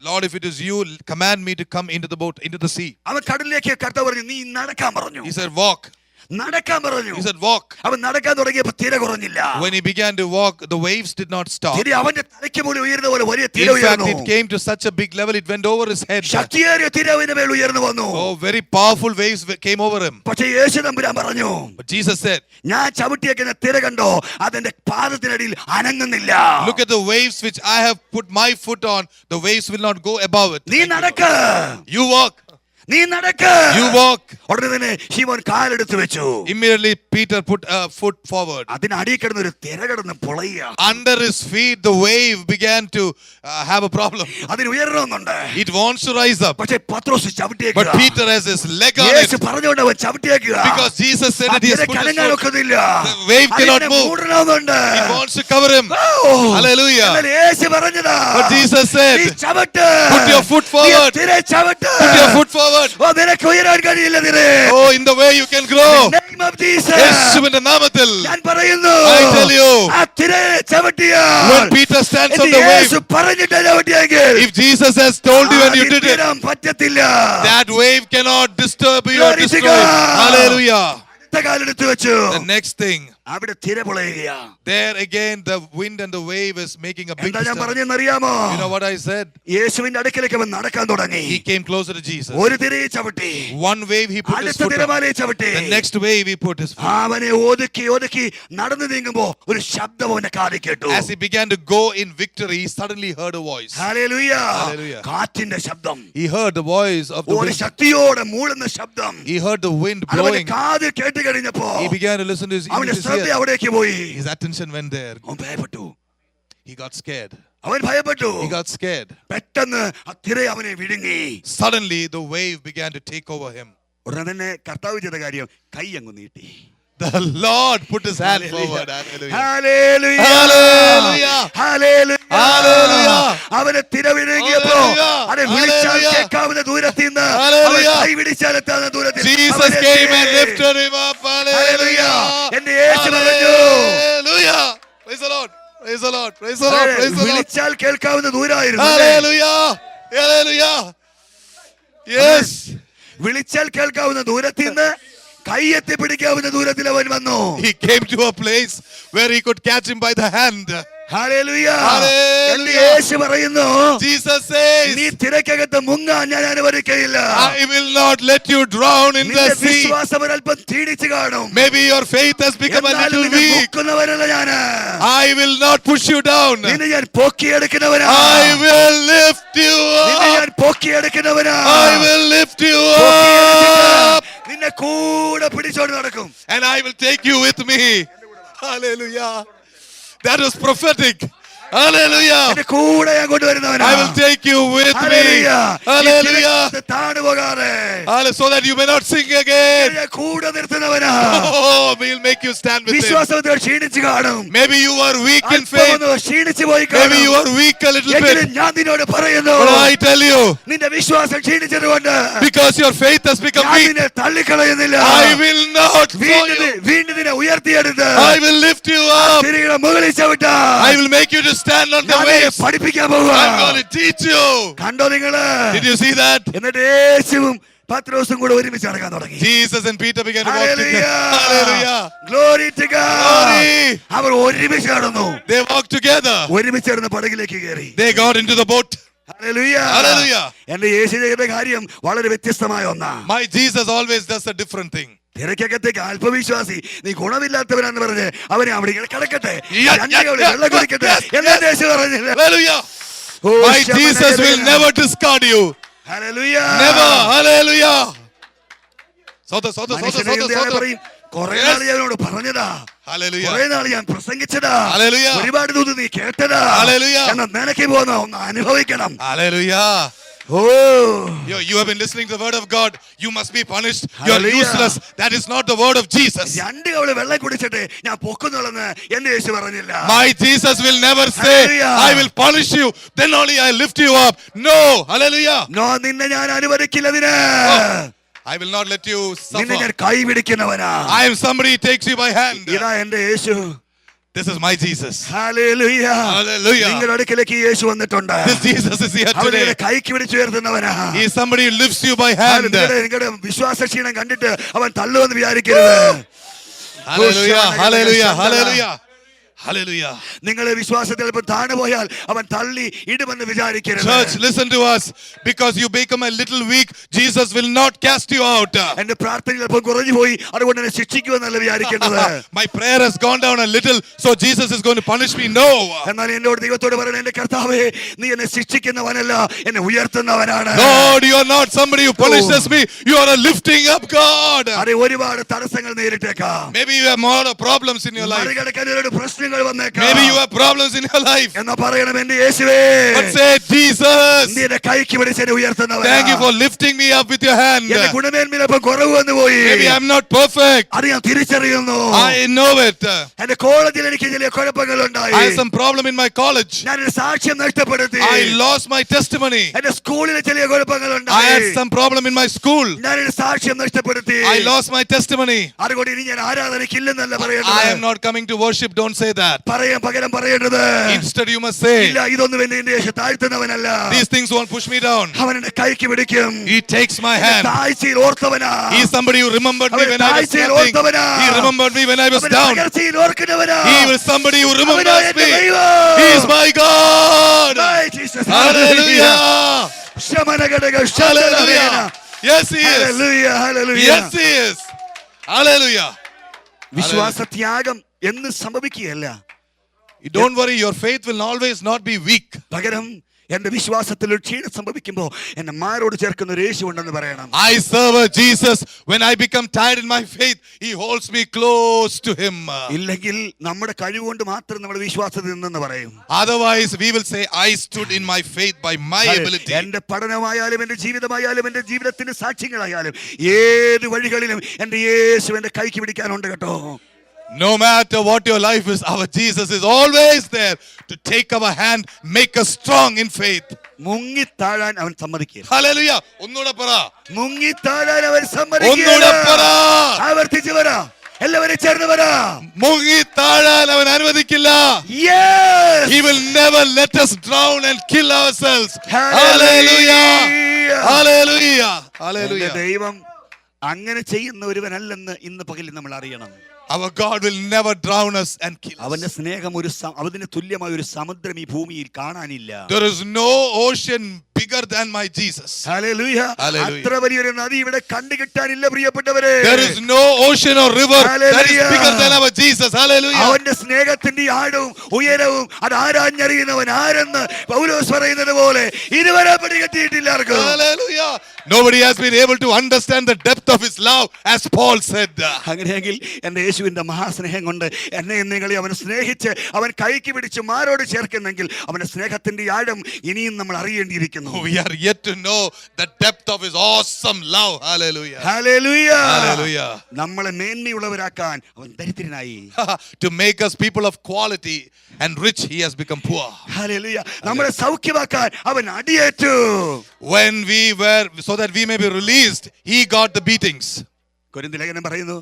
Lord, if it is you, command me to come into the boat, into the sea. അവൻ കടലിലേക്ക് കർത്താവ് പറഞ്ഞു, നീ നടക്കാൻ പറഞ്ഞു. He said, walk. നടക്കാൻ പറഞ്ഞു. He said, walk. അവൻ നടക്കാൻ തുടങ്ങിയപ്പോൾ തിര കുറഞ്ഞില്ല. When he began to walk, the waves did not stop. തിര അവന്റെ തലയ്ക്ക് മുകളിൽ ഉയർന്ന പോലെ വലിയ തിര In fact, ഉയർന്നു. it came to such a big level, it went over his head. ശക്തിയേറിയ തിര അവന്റെ മേൽ ഉയർന്നു വന്നു. Oh, very powerful waves came over him. പക്ഷേ യേശു തമ്പുരാൻ പറഞ്ഞു, But Jesus said, ഞാൻ ചവിട്ടിയേക്കുന്ന തിര കണ്ടോ, അതെന്റെ പാദത്തിനടിയിൽ അനങ്ങുന്നില്ല. look at the waves which I have put my foot on. The waves will not go above it. നീ നടക്ക്. You walk. നീ നടക്ക്. You walk. ഉടനെ തന്നെ ശിമോൻ കാലെടുത്ത് വെച്ചു. Immediately Peter put a foot forward. അതിനടിയിൽ കിടന്ന ഒരു തിര കിടന്ന് പൊളയുക. Under his feet the wave began to have a problem. അതിന് ഉയരണമെന്നുണ്ട്. It wants to rise up. പക്ഷേ പത്രോസ് ചവിട്ടിയേക്കുക. But Peter has his leg on it. യേശു പറഞ്ഞുകൊണ്ട് അവൻ ചവിട്ടിയേക്കുക. Because Jesus said it, he has put his അനങ്ങാൻ foot. ഒക്കുന്നില്ല. The wave cannot move. മൂടണമെന്നുണ്ട്. It wants to cover him. Hallelujah. എന്നാൽ യേശു പറഞ്ഞതാ, But Jesus said, നീ ചവിട്ട്. put your foot forward. തിര നേരെ ചവിട്ട്. Put your foot forward. ഓ, നിനക്ക് ഉയരാൻ കഴിയില്ല നിനേ. Oh, in the way you can grow. In the name of Jesus. യേശുവിന്റെ നാമത്തിൽ ഞാൻ പറയുന്നു, I tell you, ആ തിരയെ ചവിട്ടിയാൽ when Peter stands on എന്ന് the യേശു wave, പറഞ്ഞിട്ട് ചവിട്ടിയെങ്കിൽ if Jesus has told you and you did it, അതിന് പറ്റത്തില്ല. that wave cannot disturb you or Glory to destroy. God. Hallelujah. അടുത്ത കാലെടുത്ത് വെച്ചു. The next thing, അവിടെ തിര പൊളയുകയാ. there again the wind and the wave is making a big എന്താ ഞാൻ disturbance. പറഞ്ഞെന്നറിയാമോ? You know what I said? യേശുവിന്റെ അടുക്കലേക്ക് അവൻ നടക്കാൻ തുടങ്ങി. He came closer to Jesus. ഒരു തിരയെ ചവിട്ടി, One wave he put his അടുത്ത foot on. തിരമാലയെ ചവിട്ടി. The next wave he put his foot. അവനെ ഒതുക്കി ഒതുക്കി നടന്നു നീങ്ങുമ്പോ ഒരു ശബ്ദം അവന്റെ കാതിൽ കേട്ടു. As he began to go in victory, he suddenly heard a voice. Hallelujah. Hallelujah. കാറ്റിന്റെ ശബ്ദം, He heard the voice of the ഒരു wind. ശക്തിയോടെ മൂളുന്ന ശബ്ദം He heard the wind അവന്റെ blowing. കാതിൽ കേട്ട് കഴിഞ്ഞപ്പോ He began to listen to his അവന്റെ ears. ശ്രദ്ധ അവിടേക്ക് പോയി. His attention went there. അവൻ ഭയപ്പെട്ടു. He got scared. അവൻ ഭയപ്പെട്ടു. He got scared. പെട്ടെന്ന് ആ തിര അവനെ വിഴുങ്ങി. Suddenly the wave began to take over him. ഉടനെ തന്നെ കർത്താവ് ചെയ്ത കാര്യം കൈ അങ്ങ് നീട്ടി. The Lord put his hand forward. Hallelujah. Hallelujah. Hallelujah. Hallelujah. Hallelujah. അവനെ തിര വിഴുങ്ങിയപ്പോ Hallelujah. അവനെ വിളിച്ചാൽ Hallelujah. കേൾക്കാവുന്ന ദൂരത്തിൽ നിന്ന് അവൻ Hallelujah. കൈ പിടിച്ചാൽ എത്താവുന്ന ദൂരത്തിൽ Jesus അവൻ എത്തി. came and lifted him up. Hallelujah. Hallelujah. എന്റെ യേശു പറഞ്ഞു. Hallelujah. Praise the Lord. Praise the Lord. Praise the Lord. Praise the Lord. വിളിച്ചാൽ കേൾക്കാവുന്ന ദൂരമായിരുന്നു. Hallelujah. Hallelujah. Yes. വിളിച്ചാൽ കേൾക്കാവുന്ന ദൂരത്തിൽ നിന്ന് കൈയെത്തി പിടിക്കാവുന്ന ദൂരത്തിൽ അവൻ വന്നു. He came to a place where he could catch him by the hand. Hallelujah. Hallelujah. എന്റെ യേശു പറയുന്നു, Jesus says, നീ തിരക്കകത്ത് മുങ്ങാൻ ഞാൻ അനുവദിക്കയില്ല. I will not let you drown in the നിന്റെ sea. വിശ്വാസം ഒരല്പം ക്ഷീണിച്ചു കാണും. Maybe your faith has become a എന്നാലും little നിന്നെ weak. പൊക്കുന്നവനല്ല ഞാന്. I will not push you down. നിന്നെ ഞാൻ പൊക്കിയെടുക്കുന്നവനാ. I will lift you നിന്നെ up. ഞാൻ പൊക്കിയെടുക്കുന്നവനാ. I will lift you പൊക്കിയെടുത്തിട്ട് up. നിന്നെ കൂടെ പിടിച്ചോണ്ട് നടക്കും. And I will take you with me. Hallelujah. That was prophetic. Hallelujah. നിന്നെ കൂടെ ഞാൻ കൊണ്ടുവരുന്നവനാ. I will take you with me. Hallelujah. Hallelujah. താണു പോകാതെ So that you may not sink again. നിന്നെ കൂടെ നിർത്തുന്നവനാ. Oh, we'll make you stand with him. വിശ്വാസത്തിൽ ക്ഷീണിച്ചു കാണും. Maybe you are weak in അല്പം faith. ഒന്ന് ക്ഷീണിച്ചു പോയി Maybe you കാണും. are weak a little എങ്കിലും bit. ഞാൻ നിന്നോട് പറയുന്നു, But I tell you, നിന്റെ വിശ്വാസം ക്ഷീണിച്ചതുകൊണ്ട് because your faith has become ഞാൻ weak, നിന്നെ തള്ളിക്കളയുന്നില്ല. I will not throw you. വീണ്ടും നിന്നെ ഉയർത്തിയെടുത്ത് I will lift you up. തിരികെ മുകളിൽ ചവിട്ടാ. I will make you to stand on the ഞാൻ നിന്നെ waves. പഠിപ്പിക്കാൻ പോവാ. I'm going to teach you. കണ്ടോ നിങ്ങള്? Did you see that? എന്നിട്ട് യേശുവും പത്രോസും കൂടെ ഒരുമിച്ച് നടക്കാൻ തുടങ്ങി. Jesus and Peter began to walk together. Hallelujah. Hallelujah. Glory to God. Glory. അവർ ഒരുമിച്ച് നടന്നു. They walked together. ഒരുമിച്ച് നടന്ന് പടകിലേക്ക് കയറി. They got into the boat. Hallelujah. Hallelujah. എന്റെ യേശു ചെയ്ത കാര്യം വളരെ വ്യത്യസ്തമായ ഒന്നാ. My Jesus always does a different thing. തിരക്കകത്തേക്ക് അല്പവിശ്വാസി, നീ ഗുണമില്ലാത്തവനാന്ന് പറഞ്ഞ് അവനെ അവിടെ ഇങ്ങനെ കിടക്കട്ടെ, Yeah, രണ്ട് yeah, കവളി yeah, വെള്ളം കുടിക്കട്ടെ yes, എന്ന് yes. യേശു പറഞ്ഞില്ല. Hallelujah. Oh, My Jesus will never discard you. Hallelujah. Never. Hallelujah. Soda. മനുഷ്യനെ ഇയാളെ പറയും, കുറെ Yes. നാൾ ഞാൻ അവനോട് പറഞ്ഞതാ, Hallelujah. കുറെ നാൾ ഞാൻ പ്രസംഗിച്ചതാ, Hallelujah. ഒരുപാട് ദൂത് നീ കേട്ടതാ, Hallelujah. എന്നാൽ നിനക്ക് പോന്ന ഒന്ന് അനുഭവിക്കണം. Hallelujah. Oh, You have been listening to the word of God. You must be punished. You are Hallelujah. useless. That is not the word of Jesus. രണ്ട് കവള് വെള്ളം കുടിച്ചിട്ട് ഞാൻ പൊക്കുന്നുള്ളെന്ന് എന്റെ യേശു പറഞ്ഞില്ല. My Jesus will never say, Hallelujah. I will punish you, then only I lift you up. No. Hallelujah. No, നിന്നെ ഞാൻ അനുവദിക്കില്ല. അതിന് I will not let you നിന്നെ ഞാൻ suffer. കൈ പിടിക്കുന്നവനാ. I am somebody who takes you by hand. ഇതാ എന്റെ യേശു. This is my Jesus. Hallelujah. Hallelujah. നിങ്ങളുടെ അടുക്കലേക്ക് യേശു വന്നിട്ടുണ്ട്. This Jesus is here അവൻ today. നിങ്ങളെ കൈക്ക് പിടിച്ചുയർത്തുന്നവനാ. He is somebody who lifts you by hand. നിങ്ങളുടെ വിശ്വാസ ക്ഷീണം കണ്ടിട്ട് അവൻ തള്ളുവെന്ന് വിചാരിക്കരുത്. Hallelujah. Hallelujah. Hallelujah. Hallelujah. നിങ്ങളെ വിശ്വാസത്തിൽ അല്പം താണുപോയാൽ അവൻ തള്ളി ഇടുമെന്ന് വിചാരിക്കരുത്. Church, listen to us. Because you become a little weak, Jesus will not cast you out. എന്റെ പ്രാർത്ഥന അല്പം കുറഞ്ഞു പോയി, അതുകൊണ്ട് എന്നെ ശിക്ഷിക്കുമെന്നല്ല വിചാരിക്കേണ്ടത്. My prayer has gone down a little, so Jesus is going to punish me. No. എന്നാൽ എന്നോട് ദൈവത്തോട് പറയണ, എന്റെ കർത്താവേ, നീ എന്നെ ശിക്ഷിക്കുന്നവനല്ല, എന്നെ ഉയർത്തുന്നവനാണ്. Lord, you are not somebody who punishes me. You are a lifting up God. അതെ, ഒരുപാട് തടസ്സങ്ങൾ നേരിട്ടേക്കാം. Maybe you have more problems in your life. മറികടക്കാൻ ഒരുപാട് പ്രശ്നങ്ങൾ പ്രശ്നങ്ങൾ വന്നേക്കാം. Maybe you have problems in your life. എന്നാ പറയണം, എന്റെ യേശുവേ, But say, Jesus, നീ എന്റെ കൈക്ക് പിടിച്ച് എന്നെ ഉയർത്തുന്നവനാ. thank you for lifting me up with your hand. എന്റെ ഗുണമേന്മയിലപ്പം കുറവ് വന്നു പോയി. Maybe I'm not perfect. അത് ഞാൻ തിരിച്ചറിയുന്നു. I know it. എന്റെ കോളേജിൽ എനിക്ക് ചില കുഴപ്പങ്ങൾ ഉണ്ടായി. I have some problem in my college. ഞാൻ എന്റെ സാക്ഷ്യം നഷ്ടപ്പെടുത്തി. I lost my testimony. എന്റെ സ്കൂളിലെ ചില കുഴപ്പങ്ങൾ I ഉണ്ടായി. had some problem in my school. ഞാൻ എന്റെ സാക്ഷ്യം നഷ്ടപ്പെടുത്തി. I lost my testimony. അതുകൊണ്ട് ഇനി ഞാൻ ആരാധനയ്ക്കില്ലെന്നല്ല I am പറയേണ്ടത്. not coming to worship. Don't say that. പകരം പറയേണ്ടത്, Instead, you must say, ഇല്ല, ഇതൊന്നും എന്റെ യേശു താഴ്ത്തുന്നവനല്ല. these things won't push me down. അവൻ എന്റെ കൈക്ക് പിടിക്കും. He takes my hand. താഴ്ചയിൽ ഓർത്തവനാ. He is somebody who remembered me when I was താഴ്ചയിൽ nothing. ഓർത്തവനാ. He remembered me when I was down. തകർച്ചയിൽ ഓർക്കുന്നവനാ. He is somebody who അവനാ remembers എന്റെ me. ദൈവം. He is my God. My Jesus. Hallelujah. ശമനഘടക Hallelujah. Yes, He is. Hallelujah. Hallelujah. Yes, He is. Hallelujah. വിശ്വാസത്യാഗം എന്ന് സംഭവിക്കുകയല്ല. Don't worry, your faith will always not be weak. പകരം എന്റെ വിശ്വാസത്തിൽ ഒരു ക്ഷീണം സംഭവിക്കുമ്പോ എന്നെ മാരോട് ചേർക്കുന്ന ഒരു യേശു ഉണ്ടെന്ന് പറയണം. I serve a Jesus. When I become tired in my faith, He holds me close to Him. ഇല്ലെങ്കിൽ നമ്മുടെ കഴിവുകൊണ്ട് മാത്രം നമ്മൾ വിശ്വാസത്തിൽ നിന്നെന്ന് പറയും. Otherwise, we will say, I stood in my faith by my ability. എന്റെ പഠനമായാലും എന്റെ ജീവിതമായാലും എന്റെ ജീവിതത്തിന്റെ സാക്ഷ്യങ്ങളായാലും ഏത് വഴികളിലും എന്റെ യേശു എന്റെ കൈക്ക് പിടിക്കാനുണ്ട് കേട്ടോ. No matter what your life is, our Jesus is always there to take our hand, make us strong in faith. മുങ്ങിത്താഴാൻ അവൻ സമ്മതിക്കില്ല. Hallelujah. ഒന്നുകൂടെ പറ. മുങ്ങിത്താഴാൻ അവൻ സമ്മതിക്കില്ല. ഒന്നുകൂടെ പറ. ആവർത്തിച്ചു പറ. എല്ലാവരും ചേർന്ന് പറ. മുങ്ങിത്താഴാൻ അവൻ അനുവദിക്കില്ല. Yes. He will never let us drown and kill ourselves. Hallelujah. Hallelujah. Hallelujah. ദൈവം അങ്ങനെ ചെയ്യുന്ന ഒരുവനല്ലെന്ന് ഇന്ന് പകലിൽ നമ്മൾ അറിയണം. Our God will never drown us and kill us. അവന്റെ സ്നേഹം അതിന് തുല്യമായ ഒരു സമുദ്രം ഈ ഭൂമിയിൽ കാണാനില്ല. There is no ocean bigger than my Jesus. Hallelujah. Hallelujah. അത്ര വലിയൊരു നദി ഇവിടെ കണ്ടുകിട്ടാനില്ല പ്രിയപ്പെട്ടവരെ. There is no ocean or river that is bigger than our Jesus. Hallelujah. അവന്റെ സ്നേഹത്തിന്റെ ആഴവും ഉയരവും അത് ആരാഞ്ഞറിയുന്നവൻ ആരെന്ന് പൗലോസ് പറയുന്നത് പോലെ ഇതുവരെ പിടികിട്ടിയിട്ടില്ല ആർക്കും. Hallelujah. Nobody has been able to understand the depth of His love, as Paul said. അങ്ങനെയെങ്കിൽ എന്റെ യേശുവിന്റെ മഹാസ്നേഹം കൊണ്ട് എന്നെ നിങ്ങളെ അവൻ സ്നേഹിച്ച് അവൻ കൈക്ക് പിടിച്ച് മാരോട് ചേർക്കുന്നെങ്കിൽ അവന്റെ സ്നേഹത്തിന്റെ ആഴം ഇനിയും നമ്മൾ അറിയേണ്ടിയിരിക്കുന്നു. We are yet to know the depth of His awesome love. Hallelujah. Hallelujah. Hallelujah. നമ്മളെ മേന്മയുള്ളവരാക്കാൻ അവൻ ദരിദ്രനായി. To make us people of quality and rich, He has become poor. Hallelujah. നമ്മളെ സൗഖ്യമാക്കാൻ അവൻ അടിയേറ്റു. When we were, so that we may be released, He got the beatings. കൊരിന്ത്യർ ലേഖനം പറയുന്നു,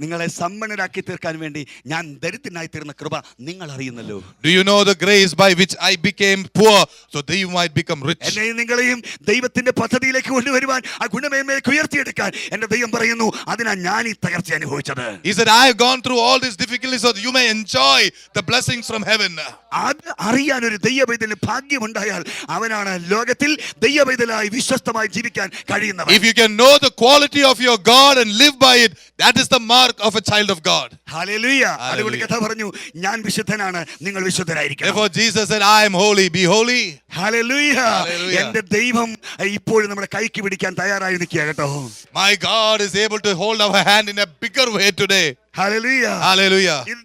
നിങ്ങളെ സമ്പന്നരാക്കി തീർക്കാൻ വേണ്ടി ഞാൻ ദരിദ്രനായി തീർന്ന കൃപ നിങ്ങൾ അറിയുന്നല്ലോ. Do you know the grace by which I became poor so that you might become rich? എന്നെയും നിങ്ങളെയും ദൈവത്തിന്റെ പദ്ധതിയിലേക്ക് കൊണ്ടുവരുവാൻ ആ ഗുണമേന്മയിലേക്ക് ഉയർത്തിയെടുക്കാൻ എന്റെ ദൈവം പറയുന്നു, അതിനാ ഞാൻ ഈ തകർച്ച അനുഭവിച്ചത്. He said, I have gone through all these difficulties so that you may enjoy the blessings from heaven. അത് അറിയാൻ ഒരു ദൈവപൈതലിന് ഭാഗ്യമുണ്ടായാൽ അവനാണ് ലോകത്തിൽ ദൈവപൈതലായി വിശ്വസ്തമായി ജീവിക്കാൻ കഴിയുന്നവൻ. If you can know the quality of your God and live by it, that is the mark of a child of God. Hallelujah. അതുകൊണ്ട് കഥ പറഞ്ഞു, ഞാൻ വിശുദ്ധനാണ്, നിങ്ങൾ വിശുദ്ധരായിരിക്കണം. Therefore Jesus said, I am holy, be holy. Hallelujah. Hallelujah. എന്റെ ദൈവം ഇപ്പോഴും നമ്മുടെ കൈക്ക് പിടിക്കാൻ തയ്യാറായി നിൽക്കുക കേട്ടോ. My God is able to hold our hand in a bigger way today. Hallelujah. Hallelujah. ഇത്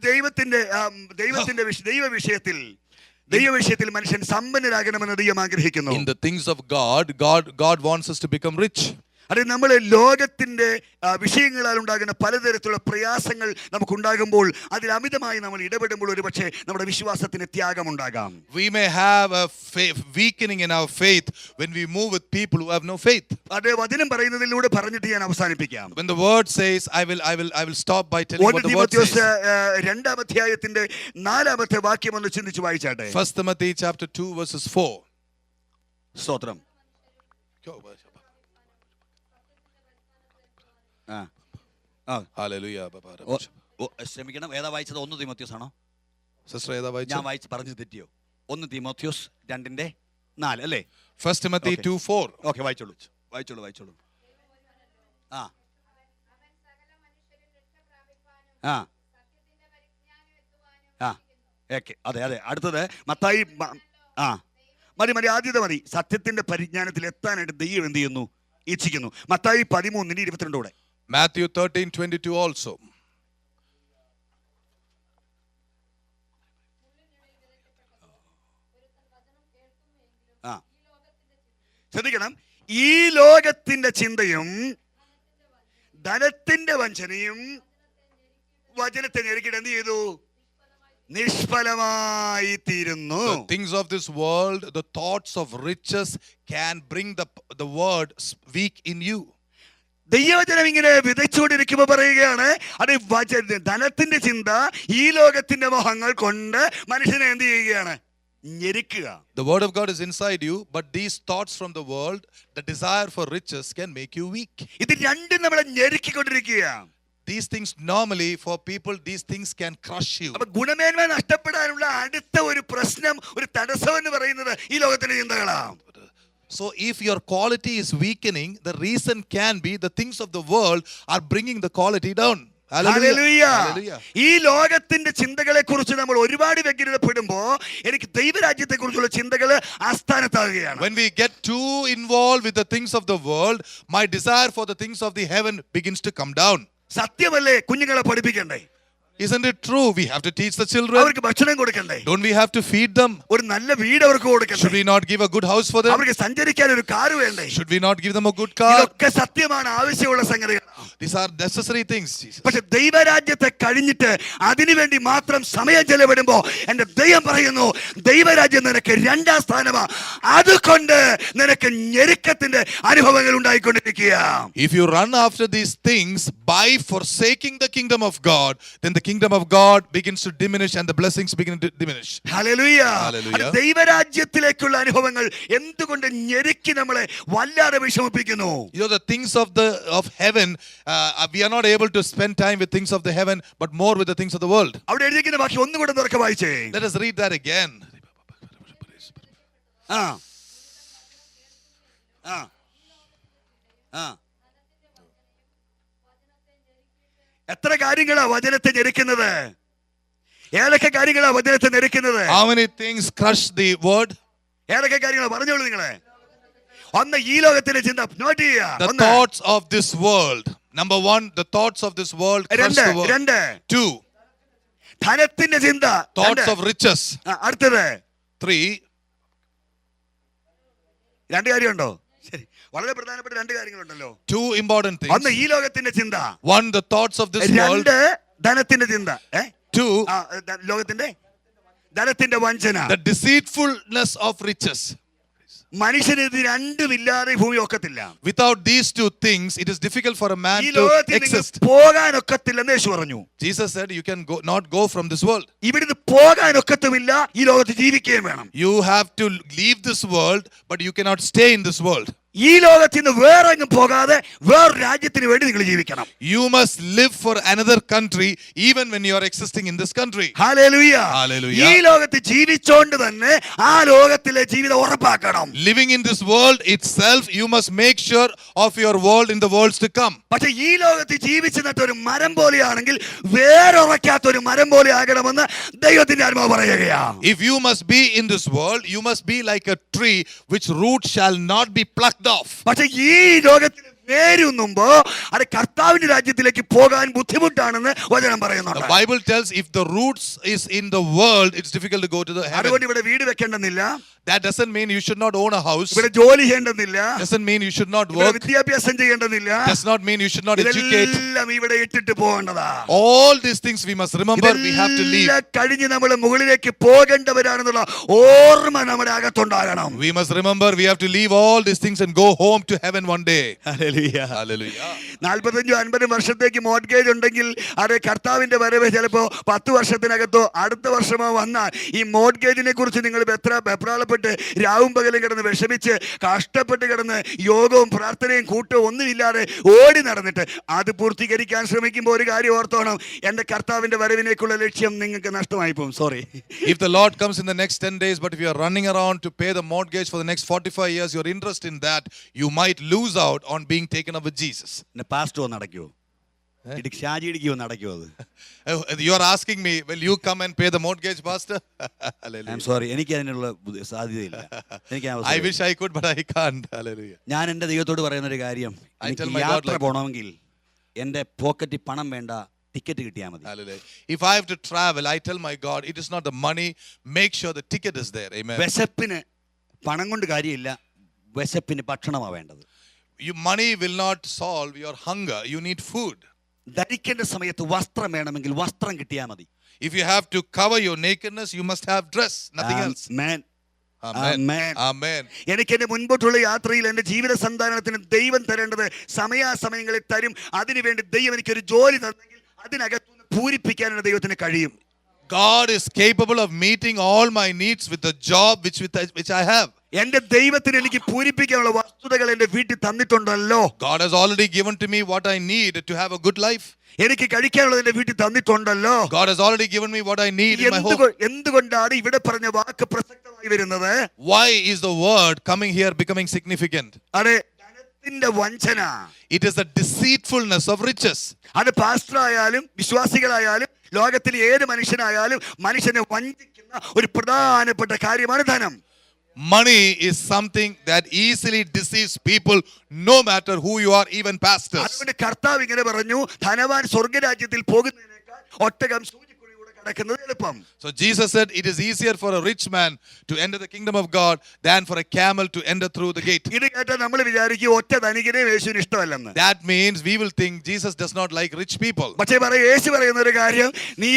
ദൈവ വിഷയത്തിൽ മനുഷ്യൻ സമ്പന്നരാകണമെന്ന് ദൈവം ആഗ്രഹിക്കുന്നു. In the things of God wants us to become rich. അത് നമ്മൾ ലോകത്തിന്റെ വിഷയങ്ങളാൽ ഉണ്ടാകുന്ന പലതരത്തിലുള്ള പ്രയാസങ്ങൾ നമുക്കുണ്ടാകുമ്പോൾ അതിൽ അമിതമായി നമ്മൾ ഇടപെടുമ്പോൾ ഒരുപക്ഷെ നമ്മുടെ വിശ്വാസത്തിന് ത്യാഗമുണ്ടാകാം. We may have a weakening in our faith when we move with people who have no faith. അത് വചനം പറയുന്നതിലൂടെ പറഞ്ഞിട്ട് ഞാൻ അവസാനിപ്പിക്കാം. When the word says, I will stop by telling what the word says. 2 അധ്യായത്തിന്റെ 4-ാമത്തെ വാക്യം ഒന്ന് ചിന്തിച്ചു വായിച്ചാട്ടെ. 1 Timothy chapter 2 verses 4. സ്തോത്രം. Hallelujah. ക്ഷമിക്കണം, ഏതാ വായിച്ചത്? 1 തീമോഥെയോസ് ആണോ? സിസ്റ്റർ ഏതാ വായിച്ചത്? ഞാൻ വായിച്ച് പറഞ്ഞു തെറ്റിയോ? 1 തീമോഥെയോസ് 2:4 അല്ലേ? 1 Timothy 2:4. ഓക്കേ, വായിച്ചോളൂ. ആ ആ ആ ഓക്കേ, അതെ. അടുത്തത് മത്തായി. ആ മതി, ആദ്യത്തെ മതി. സത്യത്തിന്റെ പരിജ്ഞാനത്തിൽ എത്താനായിട്ട് ദൈവം എന്ത് ചെയ്യുന്നു? ഇച്ഛിക്കുന്നു. മത്തായി 13:22. Matthew 13:22 also. ശ്രദ്ധിക്കണം, ഈ ലോകത്തിന്റെ ചിന്തയും ധനത്തിന്റെ വഞ്ചനയും വചനത്തെ ഞെരുക്കിയിട്ട് എന്ത് ചെയ്തു? നിഷ്ഫലമായി തീരുന്നു. The things of this world, the thoughts of riches can bring the word weak in you. ദൈവവചനം ഇങ്ങനെ വിതച്ചുകൊണ്ടിരിക്കുമ്പോ പറയുകയാണ്, അത് ധനത്തിന്റെ ചിന്ത, ഈ ലോകത്തിന്റെ മോഹങ്ങൾ കൊണ്ട് മനുഷ്യനെ എന്ത് ചെയ്യുകയാണ്? ഞെരുക്കുക. The word of God is inside you, but these thoughts from the world, the desire for riches can make you weak. ഇത് രണ്ടും നമ്മളെ ഞെരുക്കിക്കൊണ്ടിരിക്കുക. These things normally for people, these things can crush you. അപ്പൊ ഗുണമേന്മ നഷ്ടപ്പെടാനുള്ള അടുത്ത ഒരു പ്രശ്നം, ഒരു തടസ്സം എന്ന് പറയുന്നത് ഈ ലോകത്തിന്റെ ചിന്തകളാണ്. So if your quality is weakening, the reason can be the things of the world are bringing the quality down. Hallelujah. Hallelujah. ഈ ലോകത്തിന്റെ ചിന്തകളെ കുറിച്ച് നമ്മൾ ഒരുപാട് വ്യഗ്രതപ്പെടുമ്പോ എനിക്ക് ദൈവരാജ്യത്തെ കുറിച്ചുള്ള ചിന്തകൾ ആസ്ഥാനത്താകുകയാണ്. When we get too involved with the things of the world, my desire for the things of the heaven begins to come down. സത്യമല്ലേ? കുഞ്ഞുങ്ങളെ പഠിപ്പിക്കണ്ടേ? Isn't it true? We have to teach the children. അവർക്ക് ഭക്ഷണം കൊടുക്കണ്ടേ? Don't we have to feed them? ഒരു നല്ല വീട് അവർക്ക് കൊടുക്കണ്ടേ? Should we not give a good house for them? അവർക്ക് സഞ്ചരിക്കാൻ ഒരു കാർ വേണ്ടേ? Should we not give them a good car? ഇതൊക്കെ സത്യമാണ്, ആവശ്യമുള്ള സംഗതികൾ. These are necessary things, Jesus. പക്ഷെ ദൈവരാജ്യത്തെ കഴിഞ്ഞിട്ട് അതിനുവേണ്ടി മാത്രം സമയം ചെലവിടുമ്പോ എന്റെ ദൈവം പറയുന്നു, ദൈവരാജ്യം നിനക്ക് രണ്ടാം സ്ഥാനമാ, അതുകൊണ്ട് നിനക്ക് ഞെരുക്കത്തിന്റെ അനുഭവങ്ങൾ ഉണ്ടായിക്കൊണ്ടിരിക്കുക. If you run after these things by forsaking the kingdom of God, then the kingdom of God begins to diminish and the blessings begin to diminish. Hallelujah. Hallelujah. ദൈവരാജ്യത്തിലേക്കുള്ള അനുഭവങ്ങൾ എന്തുകൊണ്ട് ഞെരുക്കി നമ്മളെ വല്ലാതെ വിഷമിപ്പിക്കുന്നു? You know, the things of heaven, we are not able to spend time with things of the heaven, but more with the things of the world. അവിടെ എഴുതിയിരിക്കുന്ന വാക്യം ഒന്നുകൂടെ തുറക്കെ വായിച്ചേ. Let us read that again. ആ ആ ആ എത്ര കാര്യങ്ങളാ വചനത്തെ ഞെരുക്കുന്നത്? ഏതൊക്കെ കാര്യങ്ങളാ വചനത്തെ ഞെരുക്കുന്നത്? How many things crush the word? ഏതൊക്കെ കാര്യങ്ങളാ പറഞ്ഞോളൂ നിങ്ങളെ. ഒന്ന്, ഈ ലോകത്തിന്റെ ചിന്ത. നോട്ട് ചെയ്യുക. The thoughts of this world. Number one, the thoughts of this world crush the word. രണ്ട്, Two, ധനത്തിന്റെ ചിന്ത. thoughts of riches. അടുത്തത്. Three, രണ്ട് കാര്യമുണ്ടോ? ശരി, വളരെ പ്രധാനപ്പെട്ട രണ്ട് കാര്യങ്ങളുണ്ടല്ലോ. two important ഒന്ന്, things. ഈ ലോകത്തിന്റെ ചിന്ത. One, the thoughts of this world. രണ്ട്, ധനത്തിന്റെ ചിന്ത. Two, ലോകത്തിന്റെ ധനത്തിന്റെ വഞ്ചന. the deceitfulness of riches. മനുഷ്യന് ഇത് രണ്ടുമില്ലാതെ ഈ ഭൂമി ഒക്കത്തില്ല. Without these two things, it is difficult for a man ഈ to ലോകത്തിൽ exist. പോകാനൊക്കത്തില്ലെന്ന് യേശു പറഞ്ഞു. Jesus said, you can not go from this world. ഇവിടുന്ന് പോകാനൊക്കത്തുമില്ല, ഈ ലോകത്ത് ജീവിക്കുകയും വേണം. You have to leave this world, but you cannot stay in this world. ഈ ലോകത്തിൽ നിന്ന് വേറെ എങ്ങും പോകാതെ വേറൊരു രാജ്യത്തിന് വേണ്ടി നിങ്ങൾ ജീവിക്കണം. You must live for another country even when you are existing in this country. Hallelujah. Hallelujah. ഈ ലോകത്ത് ജീവിച്ചോണ്ട് തന്നെ ആ ലോകത്തിലെ ജീവിതം ഉറപ്പാക്കണം. Living in this world itself, you must make sure of your world in the worlds to come. പക്ഷെ ഈ ലോകത്ത് ജീവിച്ചെന്നിട്ട് ഒരു മരം പോലെയാണെങ്കിൽ വേരുറയ്ക്കാത്ത ഒരു മരം പോലെ ആകണമെന്ന് ദൈവത്തിന്റെ ആത്മാവ് പറയുകയാണ്. If you must be in this world, you must be like a tree which root shall not be plucked off. പക്ഷെ ഈ ലോകത്തിൽ വേരുന്നുമ്പോ അത് കർത്താവിന്റെ രാജ്യത്തിലേക്ക് പോകാൻ ബുദ്ധിമുട്ടാണെന്ന് വചനം പറയുന്നുണ്ട്. The Bible tells if the roots is in the world, it's difficult to go to the heaven. അതുകൊണ്ട് ഇവിടെ വീട് വെക്കേണ്ടെന്നില്ല. That doesn't mean you should not own a house. ഇവിടെ ജോലി ചെയ്യേണ്ടെന്നില്ല. Doesn't mean you should not ഇവിടെ work. വിദ്യാഭ്യാസം ചെയ്യേണ്ടെന്നില്ല. Does not mean you should not educate. ഇതെല്ലാം ഇവിടെ ഇട്ടിട്ട് പോകേണ്ടതാ. All these things we must remember, we have to leave. ഇതെല്ലാം കഴിഞ്ഞ് നമ്മൾ മുകളിലേക്ക് പോകേണ്ടവരാണെന്നുള്ള ഓർമ്മ നമ്മുടെ അകത്തുണ്ടാകണം. We must remember we have to leave all these things and go home to heaven one day. Hallelujah. Hallelujah. 45-50 വർഷത്തേക്ക് മോർഗേജ് ഉണ്ടെങ്കിൽ അത് കർത്താവിന്റെ വരവ് ചിലപ്പോ 10 വർഷത്തിനകത്തോ അടുത്ത വർഷമോ വന്നാൽ ഈ മോർഗേജിനെ കുറിച്ച് നിങ്ങൾ എത്ര വെപ്രാളപ്പെട്ട് രാവും പകലും കിടന്ന് വിഷമിച്ച് കഷ്ടപ്പെട്ട് കിടന്ന് യോഗവും പ്രാർത്ഥനയും കൂട്ടവും ഒന്നുമില്ലാതെ ഓടി നടന്നിട്ട് അത് പൂർത്തീകരിക്കാൻ ശ്രമിക്കുമ്പോൾ ഒരു കാര്യം ഓർത്തോണം, എന്റെ കർത്താവിന്റെ വരവിനേക്കുള്ള ലക്ഷ്യം നിങ്ങൾക്ക് നഷ്ടമായി പോകും. Sorry. If the Lord comes in the next 10 days, but if you are running around to pay the mortgage for the next 45 years, your interest in that, you might lose out on being taken up with Jesus. Pastor ഒന്ന് അടയ്ക്കുമോ? ഷാജി ഇടിക്കോ ഒന്ന് അടയ്ക്കുമോ? അത് You are asking me, will you come and pay the mortgage, pastor? I'm sorry, എനിക്ക് അതിനുള്ള സാധ്യതയില്ല. എനിക്ക് I wish I could, but I can't. Hallelujah. ഞാൻ എൻ്റെ ദൈവത്തോട് പറയുന്ന ഒരു കാര്യം, tell my God യാത്ര like- പോകണമെങ്കിൽ എൻ്റെ പോക്കറ്റിൽ പണം വേണ്ട, ടിക്കറ്റ് കിട്ടിയാൽ മതി. Hallelujah. If I have to travel, I tell my God, it is not the money, make sure the ticket is there. Amen. വിശപ്പിന് പണം കൊണ്ട് കാര്യമില്ല, വിശപ്പിന് ഭക്ഷണമാണ് വേണ്ടത്. Money will not solve your hunger. You need food. ധരിക്കേണ്ട സമയത്ത് വസ്ത്രം വേണമെങ്കിൽ വസ്ത്രം കിട്ടിയാൽ മതി. If you have to cover your nakedness, you must have dress, nothing else. Amen. Amen. Amen. Amen. എനിക്ക് എന്റെ മുൻപോട്ടുള്ള യാത്രയിൽ എന്റെ ജീവിത സന്ധാനത്തിന് ദൈവം തരേണ്ടത് സമയാസമയങ്ങളിൽ തരും. അതിനുവേണ്ടി ദൈവം എനിക്കൊരു ജോലി തന്നെങ്കിൽ അതിനകത്തുനിന്ന് പൂരിപ്പിക്കാൻ ദൈവത്തിന് കഴിയും. God is capable of meeting all my needs with the job which I have. എന്റെ ദൈവത്തിന് എനിക്ക് പൂരിപ്പിക്കാനുള്ള വസ്തുതകൾ എന്റെ വീട്ടിൽ തന്നിട്ടുണ്ടല്ലോ. God has already given to me what I need to have a good life. എനിക്ക് കഴിക്കാനുള്ളത് എന്റെ വീട്ടിൽ തന്നിട്ടുണ്ടല്ലോ. God has already given me what I need in my home. എന്തുകൊണ്ടാണ് ഇവിടെ പറഞ്ഞ വാക്ക് പ്രസക്തമായി വരുന്നത്? Why is the word coming here becoming significant? അതെ, ധനത്തിന്റെ വഞ്ചന. It is the deceitfulness of riches. അത് പാസ്റ്റർ ആയാലും വിശ്വാസികളായാലും ലോകത്തിലെ ഏത് മനുഷ്യനായാലും മനുഷ്യനെ വഞ്ചിക്കുന്ന ഒരു പ്രധാനപ്പെട്ട കാര്യമാണ് ധനം. Money is something that easily deceives people, no matter who you are, even pastors. അതുകൊണ്ട് കർത്താവ് ഇങ്ങനെ പറഞ്ഞു, ധനവാൻ സ്വർഗ്ഗരാജ്യത്തിൽ പോകുന്നതിനേക്കാൾ ഒട്ടകം സൂചിക്കുഴിയിലൂടെ കടക്കുന്നത് എളുപ്പം. So Jesus said it is easier for a rich man to enter the kingdom of God than for a camel to enter through the gate. ഇത് കേട്ടാൽ നമ്മൾ വിചാരിക്കും ഒറ്റ ധനികനെ യേശുവിന് ഇഷ്ടമല്ലെന്ന്. That means we will think Jesus does not like rich people. പക്ഷേ യേശു പറയുന്ന ഒരു കാര്യം, നീ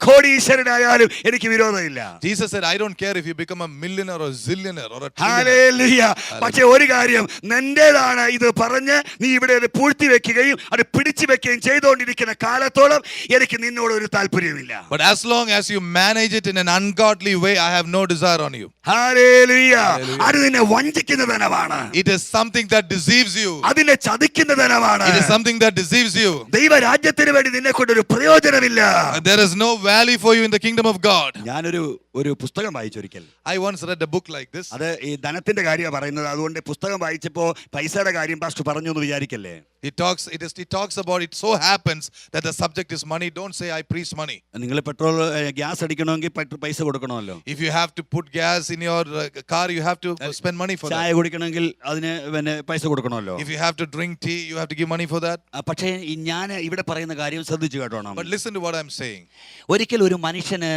കോടീശ്വരനായാലും എനിക്ക് വിരോധമില്ല. Jesus said, I don't care if you become a millionaire or a zillionaire or a trillionaire. Hallelujah. പക്ഷേ ഒരു കാര്യം, നിന്റേതാണ് ഇത് പറഞ്ഞ് നീ ഇവിടെ അത് പൂഴ്ത്തി വെക്കുകയും അത് പിടിച്ചു വെക്കുകയും ചെയ്തുകൊണ്ടിരിക്കുന്ന കാലത്തോളം എനിക്ക് നിന്നോട് ഒരു താല്പര്യമില്ല. But as long as you manage it in an ungodly way, I have no desire on you. Hallelujah. അത് നിന്നെ വഞ്ചിക്കുന്ന ധനമാണ്. It is something that deceives you. അതിനെ ചതിക്കുന്ന ധനമാണ്. It is something that deceives you. ദൈവരാജ്യത്തിന് വേണ്ടി നിന്നെ കൊണ്ടൊരു പ്രയോജനമില്ല. There is no value for you in the kingdom of God. ഞാനൊരു പുസ്തകം വായിച്ചൊരിക്കൽ. I once read a book like this. അത് ഈ ധനത്തിന്റെ കാര്യമാണ് പറയുന്നത്. അതുകൊണ്ട് പുസ്തകം വായിച്ചപ്പോ പൈസയുടെ കാര്യം പാസ്റ്റർ പറഞ്ഞു എന്ന് വിചാരിക്കല്ലേ. It talks about it. So happens that the subject is money. Don't say I preach money. നിങ്ങൾ പെട്രോൾ ഗ്യാസ് അടിക്കണമെങ്കിൽ പൈസ കൊടുക്കണമല്ലോ. If you have to put gas in your car, you have to spend money for that. ചായ കുടിക്കണമെങ്കിൽ അതിന് പിന്നെ പൈസ കൊടുക്കണമല്ലോ. If you have to drink tea, you have to give money for that. പക്ഷേ ഞാൻ ഇവിടെ പറയുന്ന കാര്യം ശ്രദ്ധിച്ചു കേട്ടോണം. But listen to what I'm saying. ഒരിക്കൽ ഒരു മനുഷ്യന്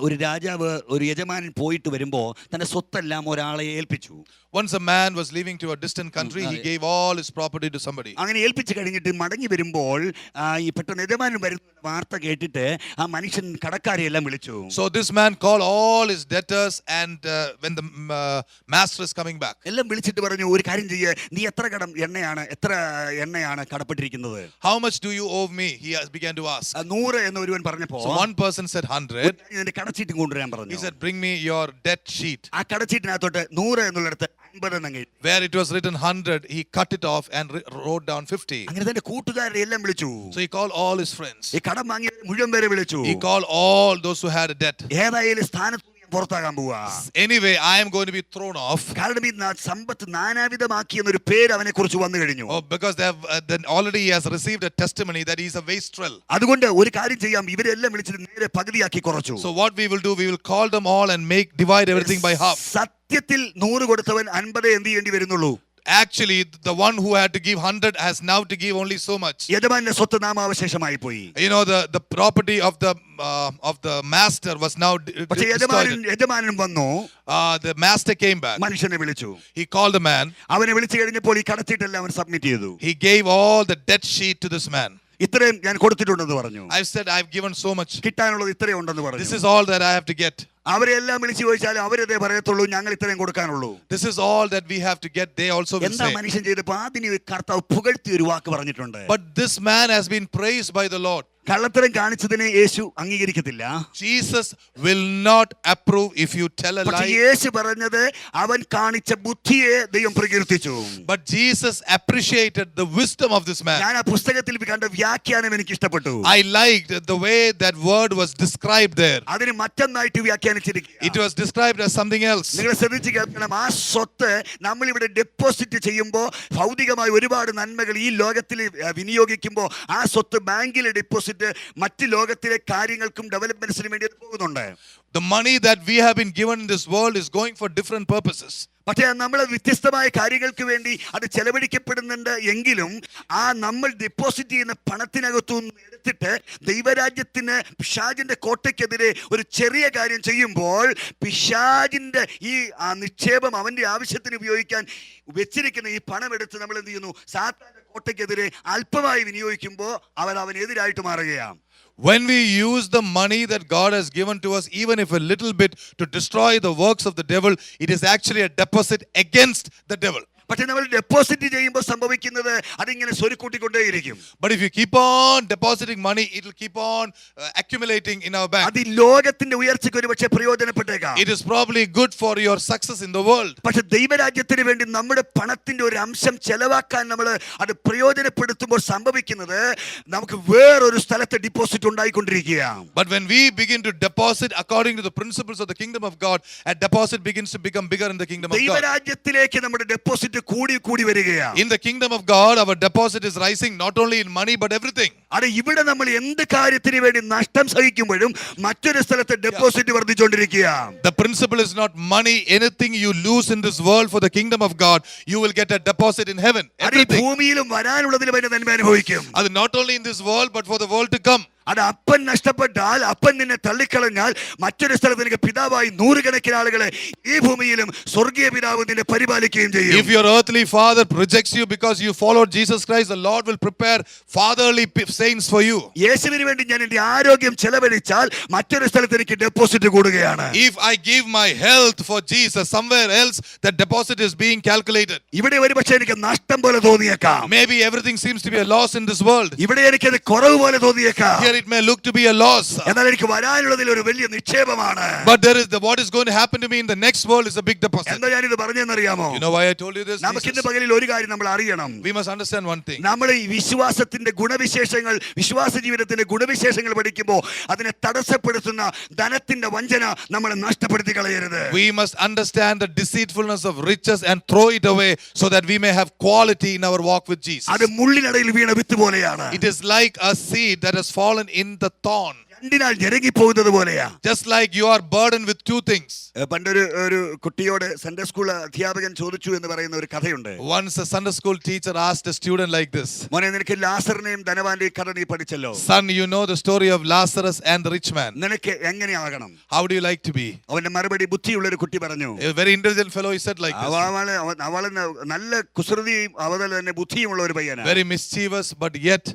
ഒരു രാജാവ് ഒരു യജമാനൻ പോയിട്ട് വരുമ്പോ തന്റെ സ്വത്തെല്ലാം ഒരാളെ ഏൽപ്പിച്ചു. Once a man was leaving to a distant country, he gave all his property to somebody. അങ്ങനെ ഏൽപ്പിച്ചു കഴിഞ്ഞിട്ട് മടങ്ങി വരുമ്പോൾ ഈ പെട്ടെന്ന് യജമാനൻ വരുന്ന വാർത്ത കേട്ടിട്ട് ആ മനുഷ്യൻ കടക്കാരെ എല്ലാം വിളിച്ചു. So this man called all his debtors, and when the master is coming back, എല്ലാം വിളിച്ചിട്ട് പറഞ്ഞു, ഒരു കാര്യം ചെയ്യ്, നീ എത്ര എണ്ണയാണ് കടപ്പെട്ടിരിക്കുന്നത്? How much do you owe me? He began to ask. 100 എന്ന് ഒരുവൻ പറഞ്ഞപ്പോ So one person said 100. ഇതിന്റെ കടച്ചീട്ടും കൊണ്ടുവരാൻ പറഞ്ഞു. He said, bring me your debt sheet. ആ കടച്ചീട്ടിനകത്തോട്ട് 100 എന്നുള്ളിടത്ത് 50 എന്നങ്ങ്. Where it was written 100, he cut it off and wrote down 50. അങ്ങനെ തന്റെ കൂട്ടുകാരെ എല്ലാം വിളിച്ചു. So he called all his friends. ഈ കടം വാങ്ങിയ മുഴുവൻ പേരെ വിളിച്ചു. He called all those who had a debt. ഏതായാലും സ്ഥാനത്ത് പുറത്താകാൻ പോവാ. Anyway, I am going to be thrown off. കാരണം ഈ സമ്പത്ത് നാനാവിധമാക്കി എന്നൊരു പേര് അവനെ കുറിച്ച് വന്നു കഴിഞ്ഞു. Oh, because then already he has received a testimony that he is a wastrel. അതുകൊണ്ട് ഒരു കാര്യം ചെയ്യാം, ഇവരെല്ലാം വിളിച്ചിട്ട് നേരെ പകുതിയാക്കി കുറച്ചു. So what we will do, we will call them all and divide everything by half. സത്യത്തിൽ 100 കൊടുത്തവൻ 50 എന്ത് ചെയ്യേണ്ടി വരുന്നുള്ളൂ. Actually, the one who had to give 100 has now to give only so much. യജമാനന്റെ സ്വത്ത് നാമാവശേഷമായി പോയി. You know, the property of the master was now പക്ഷേ യജമാനൻ വന്നു. The master came back. മനുഷ്യനെ വിളിച്ചു. He called the man. അവനെ വിളിച്ചു കഴിഞ്ഞപ്പോൾ ഈ കടച്ചീട്ടെല്ലാം അവൻ സബ്മിറ്റ് ചെയ്തു. He gave all the debt sheet to this man. ഇത്രയും ഞാൻ കൊടുത്തിട്ടുണ്ടെന്ന് പറഞ്ഞു. I said I've given so much. കിട്ടാനുള്ളത് ഇത്രയും ഉണ്ടെന്ന് പറഞ്ഞു. This is all that I have to get. അവരെല്ലാം വിളിച്ചു ചോദിച്ചാൽ അവരതേ പറയത്തുള്ളൂ, ഞങ്ങൾ ഇത്രയും കൊടുക്കാനുള്ളൂ. This is all that we have to get. They also will എന്താ say. മനുഷ്യൻ ചെയ്തപ്പോൾ അതിന് കർത്താവ് പുകഴ്ത്തി ഒരു വാക്ക് പറഞ്ഞിട്ടുണ്ട്. But this man has been praised by the Lord. കള്ളത്തരം കാണിച്ചതിനെ യേശു അംഗീകരിക്കത്തില്ല. Jesus will not approve if you tell a പക്ഷേ lie. യേശു പറഞ്ഞത് അവൻ കാണിച്ച ബുദ്ധിയെ ദൈവം പ്രകീർത്തിച്ചു. But Jesus appreciated the wisdom of this man. ഞാൻ ആ പുസ്തകത്തിൽ കണ്ട വ്യാഖ്യാനം എനിക്ക് ഇഷ്ടപ്പെട്ടു. I liked the way that word was described there. അതിന് മറ്റൊന്നായിട്ട് വ്യാഖ്യാനിച്ചിരിക്കുക. It was described as something else. നിങ്ങൾ ശ്രദ്ധിച്ച് കേൾക്കണം. ആ സ്വത്ത് നമ്മൾ ഇവിടെ ഡെപ്പോസിറ്റ് ചെയ്യുമ്പോൾ ഭൗതികമായി ഒരുപാട് നന്മകൾ ഈ ലോകത്തിൽ വിനിയോഗിക്കുമ്പോൾ ആ സ്വത്ത് ബാങ്കിൽ ഡെപ്പോസിറ്റ് ഡെപ്പോസിറ്റ് മറ്റ് ലോകത്തിലെ കാര്യങ്ങൾക്കും ഡെവലപ്മെന്റ്സിനും വേണ്ടി അത് പോകുന്നുണ്ട്. The money that we have been given in this world is going for different purposes. പക്ഷേ നമ്മൾ വ്യത്യസ്തമായ കാര്യങ്ങൾക്ക് വേണ്ടി അത് ചെലവഴിക്കപ്പെടുന്നുണ്ട് എങ്കിലും നമ്മൾ ഡെപ്പോസിറ്റ് ചെയ്യുന്ന പണത്തിനകത്തുനിന്ന് എടുത്തിട്ട് ദൈവരാജ്യത്തിന് പിശാചിന്റെ കോട്ടയ്ക്കെതിരെ ഒരു ചെറിയ കാര്യം ചെയ്യുമ്പോൾ പിശാചിന്റെ ഈ നിക്ഷേപം അവന്റെ ആവശ്യത്തിന് ഉപയോഗിക്കാൻ വെച്ചിരിക്കുന്ന ഈ പണം എടുത്ത് നമ്മൾ എന്ത് ചെയ്യുന്നു? സാത്താന്റെ കോട്ടയ്ക്കെതിരെ അല്പമായി വിനിയോഗിക്കുമ്പോൾ അവനെതിരായിട്ട് മാറുകയാണ്. When we use the money that God has given to us, even if a little bit, to destroy the works of the devil, it is actually a deposit against the devil. പക്ഷെ നമ്മൾ deposit ചെയ്യുമ്പോൾ സംഭവിക്കുന്നത് അതിങ്ങനെ സ്വരുക്കൂട്ടിക്കൊണ്ടേയിരിക്കും. But if you keep on depositing money, it will keep on accumulating in our bank. അത് ലോകത്തിന്റെ ഉയർച്ചയ്ക്ക് ഒരുപക്ഷെ പ്രയോജനപ്പെട്ടേക്കാം. It is probably good for your success in the world. പക്ഷെ ദൈവരാജ്യത്തിന് വേണ്ടി നമ്മുടെ പണത്തിന്റെ ഒരു അംശം ചെലവാക്കാൻ നമ്മൾ അത് പ്രയോജനപ്പെടുത്തുമ്പോൾ സംഭവിക്കുന്നത് നമുക്ക് വേറൊരു സ്ഥലത്തെ deposit ഉണ്ടായിക്കൊണ്ടിരിക്കുകയാണ്. But when we begin to deposit according to the principles of the kingdom of God, a deposit begins to become bigger in the kingdom of God. ദൈവരാജ്യത്തിലേക്ക് നമ്മുടെ ഡെപ്പോസിറ്റ് കൂടി വരികയാണ്. In the kingdom of God, our deposit is rising not only in money but everything. അത് ഇവിടെ നമ്മൾ എന്ത് കാര്യത്തിന് വേണ്ടി നഷ്ടം സഹിക്കുമ്പോഴും മറ്റൊരു സ്ഥലത്തെ ഡെപ്പോസിറ്റ് വർദ്ധിച്ചുകൊണ്ടിരിക്കുകയാണ്. The principle is not money. Anything you lose in this world for the kingdom of God, you will get a deposit in heaven. Everything. ഭൂമിയിലും വരാനുള്ളതിലും അതിനെ നന്മ അനുഭവിക്കും. അത് not only in this world but for the world to come. അത് അപ്പൻ നഷ്ടപ്പെട്ടാൽ, അപ്പൻ നിന്നെ തള്ളിക്കളഞ്ഞാൽ മറ്റൊരു സ്ഥലത്ത് നിനക്ക് പിതാവായി നൂറുകണക്കിന് ആളുകളെ ഈ ഭൂമിയിലും സ്വർഗീയ പിതാവ് നിന്നെ പരിപാലിക്കുകയും ചെയ്യും. If your earthly father rejects you because you followed Jesus Christ, the Lord will prepare fatherly saints for you. യേശുവിന് വേണ്ടി ഞാൻ എന്റെ ആരോഗ്യം ചെലവഴിച്ചാൽ മറ്റൊരു സ്ഥലത്ത് എനിക്ക് ഡെപ്പോസിറ്റ് കൂടുകയാണ്. If I give my health for Jesus, somewhere else that deposit is being calculated. ഇവിടെ ഒരുപക്ഷെ എനിക്ക് നഷ്ടം പോലെ തോന്നിയേക്കാം. Maybe everything seems to be a loss in this world. ഇവിടെ എനിക്കത് കുറവ് പോലെ തോന്നിയേക്കാം. Here it may look to be a loss. എന്നാൽ എനിക്ക് വരാനുള്ളതിൽ ഒരു വലിയ നിക്ഷേപമാണ്. But there is what is going to happen to me in the next world is a big deposit. എന്താ ഞാൻ ഇത് പറഞ്ഞെന്നറിയാമോ? You know why I told you this? നമുക്ക് ഇന്ന് പകലിൽ ഒരു കാര്യം നമ്മൾ അറിയണം. We must understand one thing. നമ്മൾ ഈ വിശ്വാസത്തിന്റെ ഗുണവിശേഷങ്ങൾ, വിശ്വാസ ജീവിതത്തിന്റെ ഗുണവിശേഷങ്ങൾ പഠിക്കുമ്പോൾ അതിനെ തടസ്സപ്പെടുത്തുന്ന ധനത്തിന്റെ വഞ്ചന നമ്മളെ നഷ്ടപ്പെടുത്തി കളയരുത്. We must understand the deceitfulness of riches and throw it away so that we may have quality in our walk with Jesus. അത് മുള്ളിനടയിൽ വീണ വിത്ത് പോലെയാണ്. It is like a seed that has fallen in the thorn. രണ്ടിനാൽ ഞെരങ്ങി പോകുന്നത് പോലെയാ. Just like you are burdened with two things. പണ്ടൊരു കുട്ടിയോട് Sunday school അധ്യാപകൻ ചോദിച്ചു എന്ന് പറയുന്ന ഒരു കഥയുണ്ട്. Once a Sunday school teacher asked a student like this. മോനെ, നിനക്ക് ലാസറിനെയും ധനവാന്റെയും കഥ നീ പഠിച്ചല്ലോ. Son, you know the story of Lazarus and the rich man. നിനക്ക് എങ്ങനെയാകണം? How do you like to be? അവന്റെ മറുപടി ബുദ്ധിയുള്ള ഒരു കുട്ടി പറഞ്ഞു. A very intelligent fellow, he said like this. അവള് നല്ല കുസൃതിയും അതുപോലെ തന്നെ ബുദ്ധിയുമുള്ള ഒരു പയ്യനാണ്. Very mischievous but yet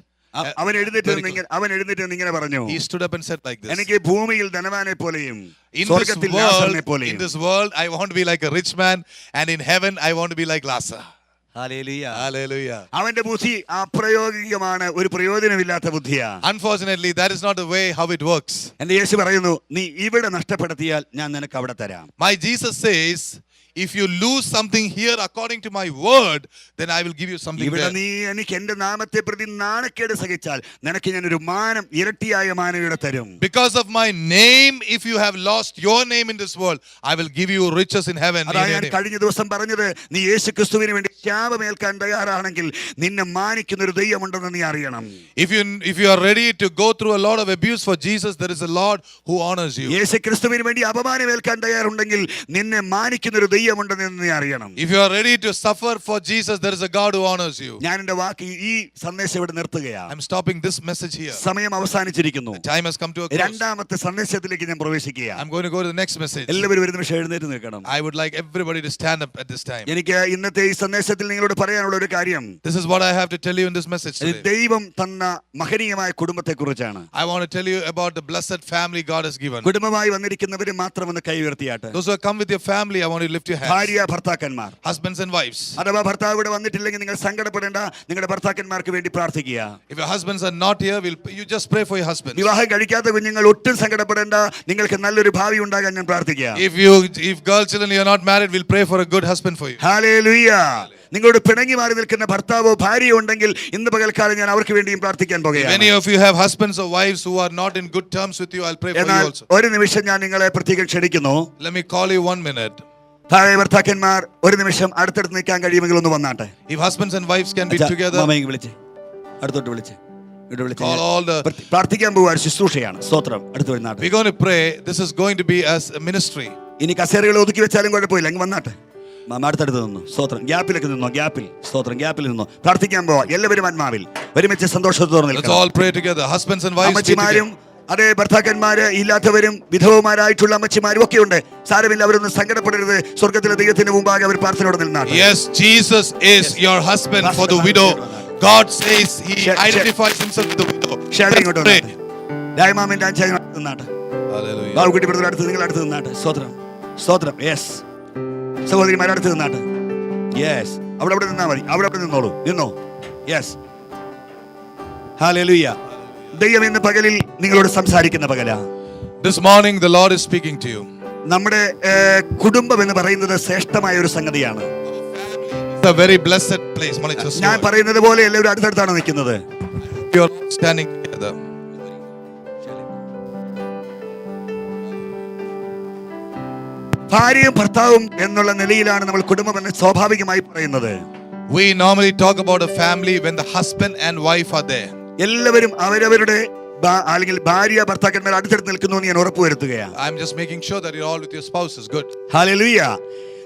അവൻ എഴുന്നേറ്റ് ഇങ്ങനെ പറഞ്ഞു. he stood up and said like this. എനിക്ക് ഭൂമിയിൽ ധനവാനെ പോലെയും In സ്വർഗ്ഗത്തിൽ ലാസറിനെ പോലെയും. this world I want to be like a rich man, and in heaven I want to be like Lazarus. Hallelujah. Hallelujah. അവന്റെ ബുദ്ധി അപ്രായോഗികമാണ്, ഒരു പ്രയോജനമില്ലാത്ത ബുദ്ധിയാണ്. Unfortunately, that is not the way how it works. എന്റെ യേശു പറയുന്നു, നീ ഇവിടെ നഷ്ടപ്പെടുത്തിയാൽ ഞാൻ നിനക്ക് അവിടെ തരാം. My Jesus says, if you lose something here according to my word, then I will give you something ഇവിടെ there. നീ എനിക്ക് എന്റെ നാമത്തെ പ്രതി നാണക്കേട് സഹിച്ചാൽ നിനക്ക് ഞാൻ ഒരു മാനം, ഇരട്ടിയായ മാനം ഇവിടെ തരും. Because of my name, if you have lost your name in this world, I will give you riches in heaven. അതാണ് ഞാൻ കഴിഞ്ഞ ദിവസം പറഞ്ഞത്. നീ യേശു ക്രിസ്തുവിന് വേണ്ടി ശാപമേൽക്കാൻ തയ്യാറാണെങ്കിൽ നിന്നെ മാനിക്കുന്ന ഒരു ദൈവമുണ്ടെന്ന് നീ അറിയണം. If you are ready to go through a lot of abuse for Jesus, there is a Lord who honors you. യേശു ക്രിസ്തുവിന് വേണ്ടി അപമാനമേൽക്കാൻ തയ്യാറുണ്ടെങ്കിൽ നിന്നെ മാനിക്കുന്ന ഒരു ദൈവമുണ്ടെന്ന് നീ അറിയണം. If you are ready to suffer for Jesus, there is a God who honors you. ഞാൻ എന്റെ വാക്ക് ഈ സന്ദേശം ഇവിടെ നിർത്തുകയാണ്. I'm stopping this message here. സമയം അവസാനിച്ചിരിക്കുന്നു. The time has come to a close. രണ്ടാമത്തെ സന്ദേശത്തിലേക്ക് ഞാൻ പ്രവേശിക്കുകയാണ്. I'm going to go to the next message. എല്ലാവരും ഒരു നിമിഷം എഴുന്നേറ്റ് നിൽക്കണം. I would like everybody to stand up at this time. എനിക്ക് ഇന്നത്തെ ഈ സന്ദേശത്തിൽ നിങ്ങളോട് പറയാനുള്ള ഒരു കാര്യം, This is what I have to tell you in this message today. ദൈവം തന്ന മഹനീയമായ കുടുംബത്തെ കുറിച്ചാണ്. I want to tell you about the blessed family God has given. കുടുംബമായി വന്നിരിക്കുന്നവര് മാത്രം ഒന്ന് കൈ ഉയർത്തിയാട്ടെ. Those who have come with your family, I want you to lift your hands. ഭാര്യ ഭർത്താക്കന്മാർ, Husbands and wives. അഥവാ ഭർത്താവ് ഇവിടെ വന്നിട്ടില്ലെങ്കിൽ നിങ്ങൾ സങ്കടപ്പെടേണ്ട, നിങ്ങളുടെ ഭർത്താക്കന്മാർക്ക് വേണ്ടി പ്രാർത്ഥിക്കുക. If your husbands are not here, you just pray for your husbands. വിവാഹം കഴിക്കാത്ത കുഞ്ഞുങ്ങൾ ഒട്ടും സങ്കടപ്പെടേണ്ട, നിങ്ങൾക്ക് നല്ലൊരു ഭാവി ഉണ്ടാകാൻ ഞാൻ പ്രാർത്ഥിക്കുക. If girl children you are not married, we'll pray for a good husband for you. Hallelujah. നിങ്ങളോട് പിണങ്ങി മാറി നിൽക്കുന്ന ഭർത്താവോ ഭാര്യയോ ഉണ്ടെങ്കിൽ ഇന്ന് പകൽക്കാലം ഞാൻ അവർക്ക് വേണ്ടിയും പ്രാർത്ഥിക്കാൻ പോകുകയാണ്. Many of you have husbands or wives who are not in good terms with you, I'll pray for you also. ഒരു നിമിഷം ഞാൻ നിങ്ങളെ പ്രത്യേകം ക്ഷണിക്കുന്നു. Let me call you 1 minute. ഭാര്യ ഭർത്താക്കന്മാർ ഒരു നിമിഷം അടുത്തടുത്ത് നിൽക്കാൻ കഴിയുമെങ്കിൽ ഒന്ന് വന്നാട്ടെ. If husbands and wives can be together. മാമയെ വിളിച്ചേ, അടുത്തോട്ട് വിളിച്ചേ. ഇവിടെ വിളിച്ച് Call all the. പ്രാർത്ഥിക്കാൻ പോകുക ശുശ്രൂഷയാണ്. സ്തോത്രം. അടുത്ത് വരുന്നാട്ടെ. We're going to pray. This is going to be as a ministry. ഇനി കസേരകൾ ഒതുക്കി വെച്ചാലും കുഴപ്പമില്ല, അങ്ങ് വന്നാട്ടെ. അടുത്തടുത്ത് നിന്നു. സ്തോത്രം. ഗ്യാപ്പിലൊക്കെ നിന്നോ, ഗ്യാപ്പിൽ. സ്തോത്രം. ഗ്യാപ്പിൽ നിന്നോ. പ്രാർത്ഥിക്കാൻ പോവാ എല്ലാവരും ആത്മാവിൽ ഒരുമിച്ച് സന്തോഷത്തോടെ Let's നിൽക്കണം. all pray together. Husbands and wives. Pray അമ്മച്ചിമാരും together. അതേ ഭർത്താക്കന്മാര് ഇല്ലാത്തവരും വിധവമാരായിട്ടുള്ള അമ്മച്ചിമാരും ഒക്കെ ഉണ്ട്. സാരമില്ല, അവരൊന്നും സങ്കടപ്പെടരുത്. സ്വർഗത്തിലെ ദൈവത്തിന് മുമ്പാകെ അവർ പ്രാർത്ഥനയോടെ നിന്നാണ്. Yes, Jesus is your husband for the widow. God says He identifies Himself with the widow. ഇങ്ങോട്ട് Pray. രായമാമന്റെ അഞ്ചായി നിന്നാട്ടെ. Hallelujah. ബാബുക്കുട്ടി ബ്രദർ അടുത്ത്, നിങ്ങൾ അടുത്ത് നിന്നാട്ടെ. സ്തോത്രം. സ്തോത്രം. യെസ്. സഹോദരിമാർ അടുത്ത് നിന്നാട്ടെ. യെസ്. അവിടെ നിന്നാ മതി. അവിടെ നിന്നോളൂ. നിന്നോ. യെസ്. ഹല്ലേലൂയ. ദൈവം ഇന്ന് പകലിൽ നിങ്ങളോട് സംസാരിക്കുന്ന പകലാ. This morning the Lord is speaking to you. നമ്മുടെ കുടുംബം എന്ന് പറയുന്നത് ശ്രേഷ്ഠമായ ഒരു സംഗതിയാണ്. It's a very blessed place. ഞാൻ പറയുന്നത് പോലെ എല്ലാവരും അടുത്തടുത്താണ് നിൽക്കുന്നത്. You are standing together. ഭാര്യയും ഭർത്താവും എന്നുള്ള നിലയിലാണ് നമ്മൾ കുടുംബം എന്ന് സ്വാഭാവികമായി പറയുന്നത്. We normally talk about a family when the husband and wife are there. എല്ലാവരും അവരവരുടെ അല്ലെങ്കിൽ ഭാര്യ ഭർത്താക്കന്മാർ അടുത്തടുത്ത് നിൽക്കുന്നു എന്ന് ഞാൻ ഉറപ്പുവരുത്തുകയാണ്. I'm just making sure that you're all with your spouses. Good. Hallelujah.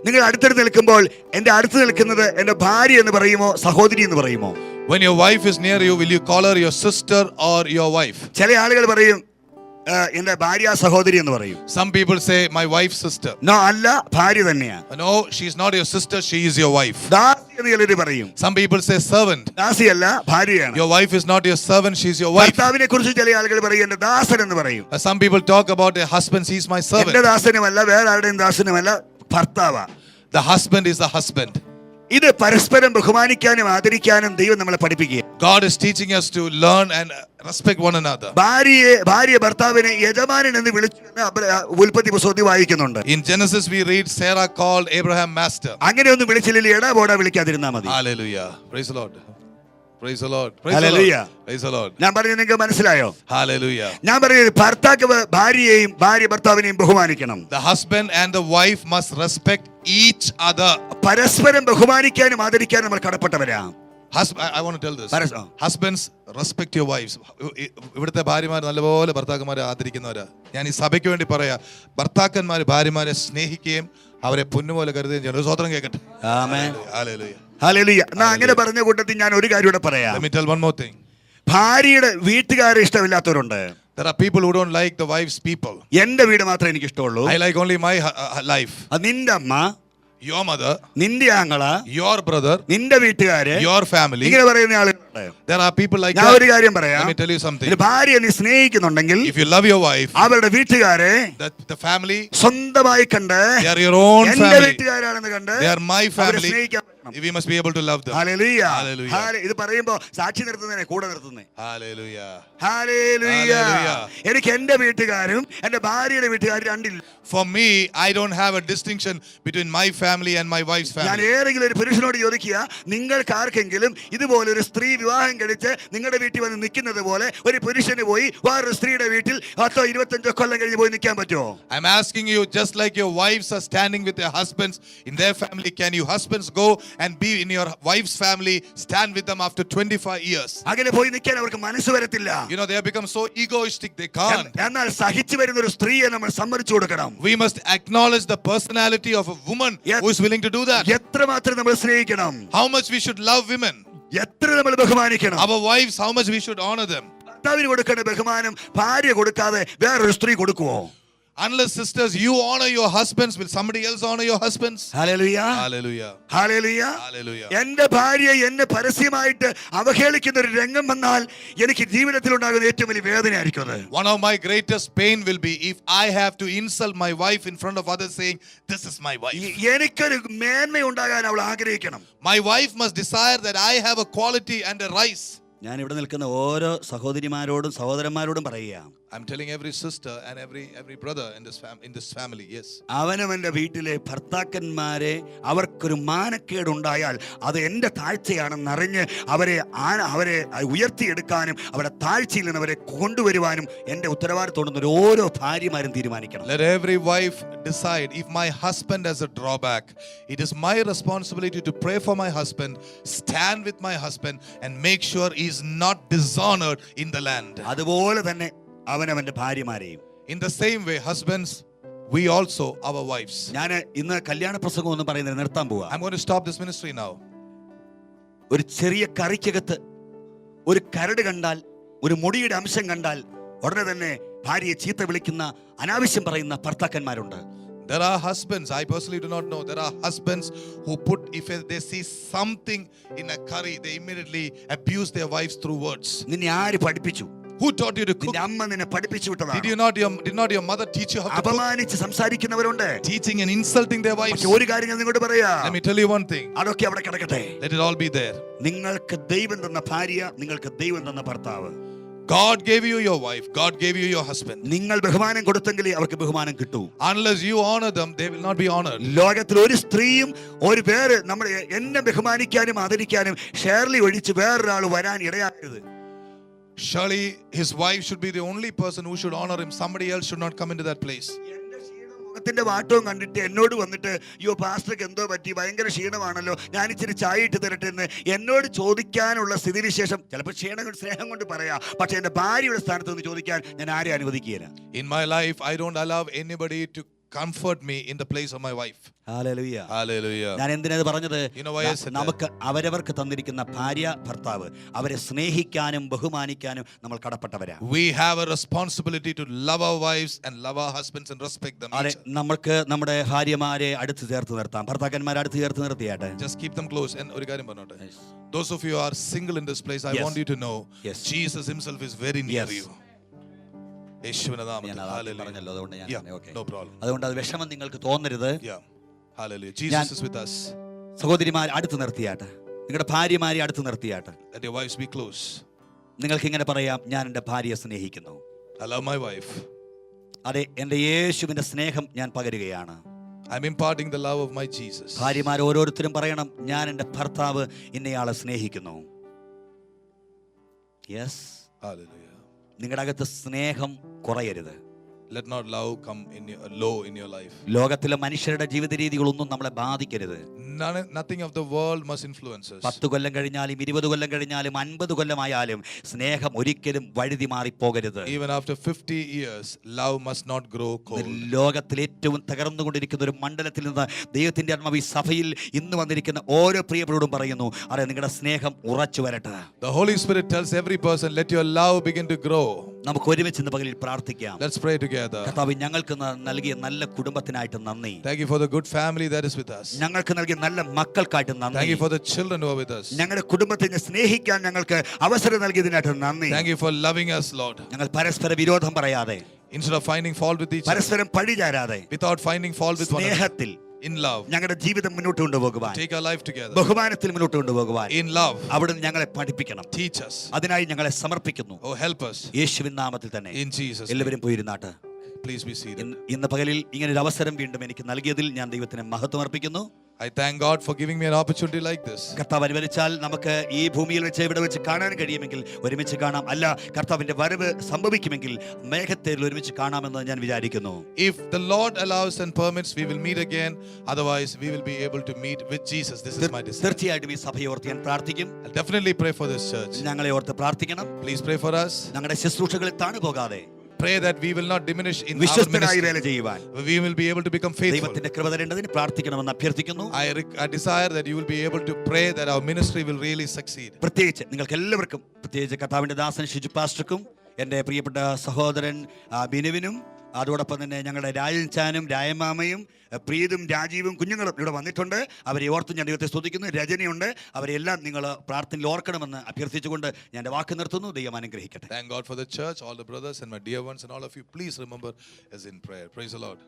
നിങ്ങൾ അടുത്തടുത്ത് നിൽക്കുമ്പോൾ എന്റെ അടുത്ത് നിൽക്കുന്നത് എന്റെ ഭാര്യ എന്ന് പറയുമോ സഹോദരി എന്ന് പറയുമോ? When your wife is near you, will you call her your sister or your wife? ചില ആളുകൾ പറയും എന്റെ ഭാര്യ സഹോദരി എന്ന് പറയും. Some people say my wife's sister. No, അല്ല, ഭാര്യ തന്നെയാണ്. No, she's not your sister, she is your wife. ദാസി എന്ന് ചിലര് പറയും. Some people say servant. ദാസി അല്ല, ഭാര്യയാണ്. Your wife is not your servant, she's your wife. ഭർത്താവിനെ കുറിച്ച് ചില ആളുകൾ പറയും എന്റെ ദാസൻ എന്ന് പറയും. Some people talk about their husbands, he's my servant. എന്റെ ദാസനുമല്ല, വേറെ ആരുടെയും ദാസനുമല്ല, ഭർത്താവാ. The husband is the husband. ഇത് പരസ്പരം ബഹുമാനിക്കാനും ആദരിക്കാനും ദൈവം നമ്മളെ പഠിപ്പിക്കുക. God is teaching us to learn and respect one another. ഭാര്യ ഭർത്താവിനെ യജമാനൻ എന്ന് വിളിച്ചു എന്ന് ഉൽപ്പത്തി പുസ്തകത്തിൽ വായിക്കുന്നുണ്ട്. In Genesis we read Sarah called Abraham master. അങ്ങനെ ഒന്നും വിളിച്ചില്ലെങ്കിൽ എടാ ബോടാ വിളിക്കാതിരുന്നാ മതി. Hallelujah. Praise the Lord. Praise the Lord. Praise Hallelujah. the Lord. Praise the Lord. ഞാൻ പറഞ്ഞത് നിങ്ങൾക്ക് മനസ്സിലായോ? Hallelujah. ഞാൻ പറഞ്ഞത് ഭർത്താവ് ഭാര്യയെയും ഭാര്യ ഭർത്താവിനെയും ബഹുമാനിക്കണം. The husband and the wife must respect each other. പരസ്പരം ബഹുമാനിക്കാനും ആദരിക്കാനും നമ്മൾ കടപ്പെട്ടവരാ. I want to tell this. Husbands, respect your wives. ഇവിടുത്തെ ഭാര്യമാർ നല്ലപോലെ ഭർത്താക്കന്മാരെ ആദരിക്കുന്നവരാ. ഞാൻ ഈ സഭയ്ക്ക് വേണ്ടി പറയാ, ഭർത്താക്കന്മാർ ഭാര്യമാരെ സ്നേഹിക്കുകയും അവരെ പൊന്നുപോലെ കരുതുകയും ചെയ്യണം. ഒരു സ്വതന്ത്രം കേൾക്കട്ടെ. ആമേൻ. ഹല്ലേലൂയ. ഹല്ലേലൂയ. എന്നാ അങ്ങനെ പറഞ്ഞ കൂട്ടത്തിൽ ഞാൻ ഒരു കാര്യം കൂടെ പറയാം. Let me tell one more thing. ഭാര്യയുടെ വീട്ടുകാരെ ഇഷ്ടമില്ലാത്തവരുണ്ട്. There are people who don't like the wife's people. എന്റെ വീട് മാത്രമേ എനിക്ക് ഇഷ്ടമുള്ളൂ. I like only my life. നിന്റെ അമ്മ, your mother, നിന്റെ ആങ്ങള, your brother, നിന്റെ വീട്ടുകാര്, your family. ഇങ്ങനെ പറയുന്ന ആളുകളുണ്ട്. There are people like ഞാൻ that. ഒരു കാര്യം പറയാം. Let me tell you something. ഭാര്യ നീ സ്നേഹിക്കുന്നുണ്ടെങ്കിൽ If you love your wife, അവരുടെ വീട്ടുകാരെ the family, സ്വന്തമായി കണ്ട് they are your own എന്റെ family. വീട്ടുകാരാണെന്ന് കണ്ട് They are my family. സ്നേഹിക്കാൻ പറ്റണം. We must be able to love them. Hallelujah. Hallelujah. ഇത് പറയുമ്പോ സാക്ഷി നിർത്തുന്നതിനെ കൂടെ നിർത്തുന്നേ. Hallelujah. ഹല്ലേലൂയ. Hallelujah. എനിക്ക് എന്റെ വീട്ടുകാരും എന്റെ ഭാര്യയുടെ വീട്ടുകാരും രണ്ടില്ല. For me, I don't have a distinction between my family and my wife's ഞാൻ family. ഏതെങ്കിലും ഒരു പുരുഷനോട് ചോദിക്കുക, നിങ്ങൾക്ക് ആർക്കെങ്കിലും ഇതുപോലെ ഒരു സ്ത്രീ വിവാഹം കഴിച്ച് നിങ്ങളുടെ വീട്ടിൽ വന്ന് നിൽക്കുന്നത് പോലെ ഒരു പുരുഷന് പോയി വേറൊരു സ്ത്രീയുടെ വീട്ടിൽ 10-25 കൊല്ലം കഴിഞ്ഞ് പോയി നിൽക്കാൻ പറ്റുമോ? I'm asking you, just like your wives are standing with their husbands in their family, can you husbands go and be in your wife's family, stand with them after 25 years? അങ്ങനെ പോയി നിൽക്കാൻ അവർക്ക് മനസ്സ് വരത്തില്ല. You know, they have become so egoistic, they can't. എന്നാൽ സഹിച്ചു വരുന്ന ഒരു സ്ത്രീയെ നമ്മൾ സമ്മതിച്ചു കൊടുക്കണം. We must acknowledge the personality of a woman who is willing to do that. എത്രമാത്രം നമ്മൾ സ്നേഹിക്കണം. How much we should love women. എത്ര നമ്മൾ ബഹുമാനിക്കണം. Our wives, how much we should honor them. ഭർത്താവിന് കൊടുക്കേണ്ട ബഹുമാനം ഭാര്യ കൊടുക്കാതെ വേറൊരു സ്ത്രീ കൊടുക്കുവോ? Unless, sisters, you honor your husbands, will somebody else honor your husbands? Hallelujah. Hallelujah. Hallelujah. Hallelujah. എന്റെ ഭാര്യ എന്നെ പരസ്യമായിട്ട് അവഹേളിക്കുന്ന ഒരു രംഗം വന്നാൽ എനിക്ക് ജീവിതത്തിൽ ഉണ്ടാകുന്ന ഏറ്റവും വലിയ വേദനയായിരിക്കും അത്. One of my greatest pain will be if I have to insult my wife in front of others saying, this is my wife. എനിക്കൊരു മേന്മ ഉണ്ടാകാൻ അവൾ ആഗ്രഹിക്കണം. My wife must desire that I have a quality and a rise. ഞാൻ ഇവിടെ നിൽക്കുന്ന ഓരോ സഹോദരിമാരോടും സഹോദരന്മാരോടും പറയുക, I'm telling every sister and every brother in this family, yes. അവനവന്റെ വീട്ടിലെ ഭർത്താക്കന്മാരെ അവർക്കൊരു മാനക്കേടുണ്ടായാൽ അത് എന്റെ താഴ്ചയാണെന്ന് അറിഞ്ഞ് അവരെ ഉയർത്തിയെടുക്കാനും അവരുടെ താഴ്ചയിൽ നിന്ന് അവരെ കൊണ്ടുവരുവാനും എന്റെ ഉത്തരവാദിത്തമുണ്ടെന്ന് ഓരോ ഭാര്യമാരും തീരുമാനിക്കണം. Let every wife decide, if my husband has a drawback, it is my responsibility to pray for my husband, stand with my husband and make sure he is is not dishonored in the land. അതുപോലെ തന്നെ അവനവന്റെ ഭാര്യമാരെയും. In the same way, husbands, we also our wives. ഞാൻ ഇന്ന് കല്യാണ പ്രസംഗം ഒന്നും പറയുന്നത് നിർത്താൻ പോവാ. I'm going to stop this ministry now. ഒരു ചെറിയ കറിക്കകത്ത് ഒരു കരട് കണ്ടാൽ, ഒരു മുടിയുടെ അംശം കണ്ടാൽ ഉടനെ തന്നെ ഭാര്യയെ ചീത്ത വിളിക്കുന്ന, അനാവശ്യം പറയുന്ന ഭർത്താക്കന്മാരുണ്ട്. There are husbands, I personally do not know, there are husbands who if they see something in a curry, they immediately abuse their wives through words. നിന്നെ ആര് പഠിപ്പിച്ചു? Who taught you to cook? നിന്റെ അമ്മ നിന്നെ പഠിപ്പിച്ചു വിട്ടതാണ്. Did not your mother teach you how to cook? അപമാനിച്ച് സംസാരിക്കുന്നവരുണ്ട്, Teaching and insulting their wives. പക്ഷേ ഒരു കാര്യം ഞാൻ നിങ്ങളോട് പറയാ, Let me tell you one thing. അതൊക്കെ അവിടെ കിടക്കട്ടെ. Let it all be there. നിങ്ങൾക്ക് ദൈവം തന്ന ഭാര്യ, നിങ്ങൾക്ക് ദൈവം തന്ന ഭർത്താവ്. God gave you your wife, God gave you your husband. നിങ്ങൾ ബഹുമാനം കൊടുത്തെങ്കിലേ അവർക്ക് ബഹുമാനം കിട്ടൂ. Unless you honor them, they will not be honored. ലോകത്തിൽ ഒരു സ്ത്രീയും ഒരു പേര് നമ്മൾ എന്നെ ബഹുമാനിക്കാനും ആദരിക്കാനും ഷേർലി ഒഴിച്ച് വേറൊരാൾ വരാൻ ഇടയാക്കരുത്. Surely his wife should be the only person who should honor him. Somebody else should not come into that place. ത്തിന്റെ വാട്ടവും കണ്ടിട്ട് എന്നോട് വന്നിട്ട്, അയ്യോ പാസ്റ്റർക്ക് എന്തോ പറ്റി, ഭയങ്കര ക്ഷീണമാണല്ലോ, ഞാൻ ഇച്ചിരി ചായ ഇട്ട് തരട്ടെ എന്ന് എന്നോട് ചോദിക്കാനുള്ള സ്ഥിതിവിശേഷം ചിലപ്പോൾ സ്നേഹം കൊണ്ട് പറയാം. പക്ഷെ എന്റെ ഭാര്യയുടെ സ്ഥാനത്ത് നിന്ന് ചോദിക്കാൻ ഞാൻ ആരെ അനുവദിക്കുകയില്ല. In my life, I don't allow anybody to comfort me in the place of my wife. Hallelujah. Hallelujah. ഞാൻ എന്തിനാണ് പറഞ്ഞത്? You know why I said that? നമുക്ക് അവരവർക്ക് തന്നിരിക്കുന്ന ഭാര്യ ഭർത്താവ് അവരെ സ്നേഹിക്കാനും ബഹുമാനിക്കാനും നമ്മൾ കടപ്പെട്ടവരാ. We have a responsibility to love our wives and love our husbands and respect them. അതെ, നമുക്ക് നമ്മുടെ ഭാര്യമാരെ അടുത്ത് ചേർത്ത് നിർത്താം, ഭർത്താക്കന്മാരെ അടുത്ത് ചേർത്ത് നിർത്തിയാട്ടെ. Just keep them close. And ഒരു കാര്യം പറഞ്ഞോട്ടെ, those of you who are single in this place, I Yes. want you to know, Yes. Jesus himself is very near Yes. you. യേശുവിന്റെ നാമത്തിൽ. ഞാൻ Hallelujah. പറഞ്ഞല്ലോ, അതുകൊണ്ട് ഞാൻ Yeah, ഓക്കേ. no problem. അതുകൊണ്ട് അത് വിഷമം നിങ്ങൾക്ക് തോന്നരുത്. Yeah. Hallelujah. Jesus is with us. സഹോദരിമാരെ അടുത്ത് നിർത്തിയാട്ടെ, നിങ്ങളുടെ ഭാര്യമാരെ അടുത്ത് നിർത്തിയാട്ടെ. Let your wives be close. നിങ്ങൾക്ക് ഇങ്ങനെ പറയാം, ഞാൻ എൻ്റെ ഭാര്യയെ സ്നേഹിക്കുന്നു. I love my wife. അതെ, എൻ്റെ യേശുവിൻ്റെ സ്നേഹം ഞാൻ പകരുകയാണ്. I'm imparting the love of my Jesus. ഭാര്യമാർ ഓരോരുത്തരും പറയണം, ഞാൻ എൻ്റെ ഭർത്താവ് ഇന്നയാളെ സ്നേഹിക്കുന്നു. യെസ്. Hallelujah. നിങ്ങളുടെ അകത്ത് സ്നേഹം കുറയരുത്. Let not love come low in your life. ലോകത്തിലെ മനുഷ്യരുടെ ജീവിത രീതികളൊന്നും നമ്മളെ ബാധിക്കരുത്. Nothing of the world must influence us. 10 കൊല്ലം കഴിഞ്ഞാലും 20 കൊല്ലം കഴിഞ്ഞാലും 50 കൊല്ലമായാലും സ്നേഹം ഒരിക്കലും വഴുതി മാറിപ്പോകരുത്. Even after 50 years, love must not grow cold. ലോകത്തിൽ ഏറ്റവും തകർന്നുകൊണ്ടിരിക്കുന്ന ഒരു മണ്ഡലത്തിൽ നിന്ന് ദൈവത്തിന്റെ ആത്മാവ് ഈ സഭയിൽ ഇന്ന് വന്നിരിക്കുന്ന ഓരോ പ്രിയപ്പെട്ടവരോടും പറയുന്നു, അതെ, നിങ്ങളുടെ സ്നേഹം ഉറച്ചു വരട്ടെ. The Holy Spirit tells every person, let your love begin to grow. നമുക്ക് ഒരുമിച്ച് ഇന്ന് പകലിൽ പ്രാർത്ഥിക്കാം. Let's pray together. കർത്താവേ, ഞങ്ങൾക്ക് നൽകിയ നല്ല കുടുംബത്തിനായിട്ട് നന്ദി. Thank you for the good family that is with us. ഞങ്ങൾക്ക് നൽകിയ നല്ല മക്കൾക്കായിട്ട് നന്ദി. Thank you for the children who are with us. ഞങ്ങളുടെ കുടുംബത്തിനെ സ്നേഹിക്കാൻ ഞങ്ങൾക്ക് അവസരം നൽകിയതിനായിട്ട് നന്ദി. Thank you for loving us, Lord. ഞങ്ങൾ പരസ്പര വിരോധം പറയാതെ, Instead of finding fault with each other, പരസ്പരം പഴിചാരാതെ, without finding fault with one another, സ്നേഹത്തിൽ in love, ഞങ്ങളുടെ ജീവിതം മുന്നോട്ട് കൊണ്ടുപോകുവാൻ, take our life together. ബഹുമാനത്തിൽ മുന്നോട്ട് കൊണ്ടുപോകുവാൻ In love, അവിടുന്ന് ഞങ്ങളെ പഠിപ്പിക്കണം. teach us. അതിനായി ഞങ്ങളെ സമർപ്പിക്കുന്നു. Oh, help us. യേശുവിൻ നാമത്തിൽ തന്നെ. In Jesus' name. എല്ലാവരും പോയിരുന്നാട്ട്. Please be seated. ഇന്ന് പകലിൽ ഇങ്ങനൊരു അവസരം വീണ്ടും എനിക്ക് നൽകിയതിൽ ഞാൻ ദൈവത്തിന് മഹത്വം അർപ്പിക്കുന്നു. I thank God for giving me an opportunity like this. കർത്താവ് അനുവദിച്ചാൽ നമുക്ക് ഈ ഭൂമിയിൽ വെച്ച് ഇവിടെ വെച്ച് കാണാൻ കഴിയുമെങ്കിൽ ഒരുമിച്ച് കാണാം. അല്ല, കർത്താവിന്റെ വരവ് സംഭവിക്കുമെങ്കിൽ മേഘത്തേരിൽ ഒരുമിച്ച് കാണാമെന്ന് ഞാൻ വിചാരിക്കുന്നു. If the Lord allows and permits, we will meet again. Otherwise, we will be able to meet with Jesus. This is my desire. തീർച്ചയായിട്ടും ഈ സഭയെ ഓർത്ത് ഞാൻ പ്രാർത്ഥിക്കും. I'll definitely pray for this church. ഞങ്ങളെ ഓർത്ത് പ്രാർത്ഥിക്കണം. Please pray for us. ഞങ്ങളുടെ ശുശ്രൂഷകളിൽ താണു പോകാതെ Pray that we will not diminish in our വിശ്വസ്തനായി ministry. വേല ചെയ്യുവാൻ We will be able to become faithful. ദൈവത്തിന്റെ കൃപ തരേണ്ടതിന് പ്രാർത്ഥിക്കണമെന്ന് അഭ്യർത്ഥിക്കുന്നു. I desire that you will be able to pray that our ministry will really succeed. പ്രത്യേകിച്ച് നിങ്ങൾക്ക് എല്ലാവർക്കും, പ്രത്യേകിച്ച് കർത്താവിന്റെ ദാസൻ ഷിജു പാസ്റ്റർക്കും എൻ്റെ പ്രിയപ്പെട്ട സഹോദരൻ ബിനുവിനും, അതോടൊപ്പം തന്നെ ഞങ്ങളുടെ രാജൻ ചാനും രായമാമയും പ്രീതും രാജീവും കുഞ്ഞുങ്ങളും ഇവിടെ വന്നിട്ടുണ്ട്. അവരെ ഓർത്ത് ഞാൻ ദൈവത്തെ സ്തുതിക്കുന്നു. രജനിയുണ്ട്. അവരെല്ലാം നിങ്ങൾ പ്രാർത്ഥനയിൽ ഓർക്കണമെന്ന് അഭ്യർത്ഥിച്ചുകൊണ്ട് ഞാൻ എൻ്റെ വാക്ക് നിർത്തുന്നു. ദൈവം അനുഗ്രഹിക്കട്ടെ. Thank God for the church, all the brothers and my dear ones, and all of you. Please remember us in prayer. Praise the Lord.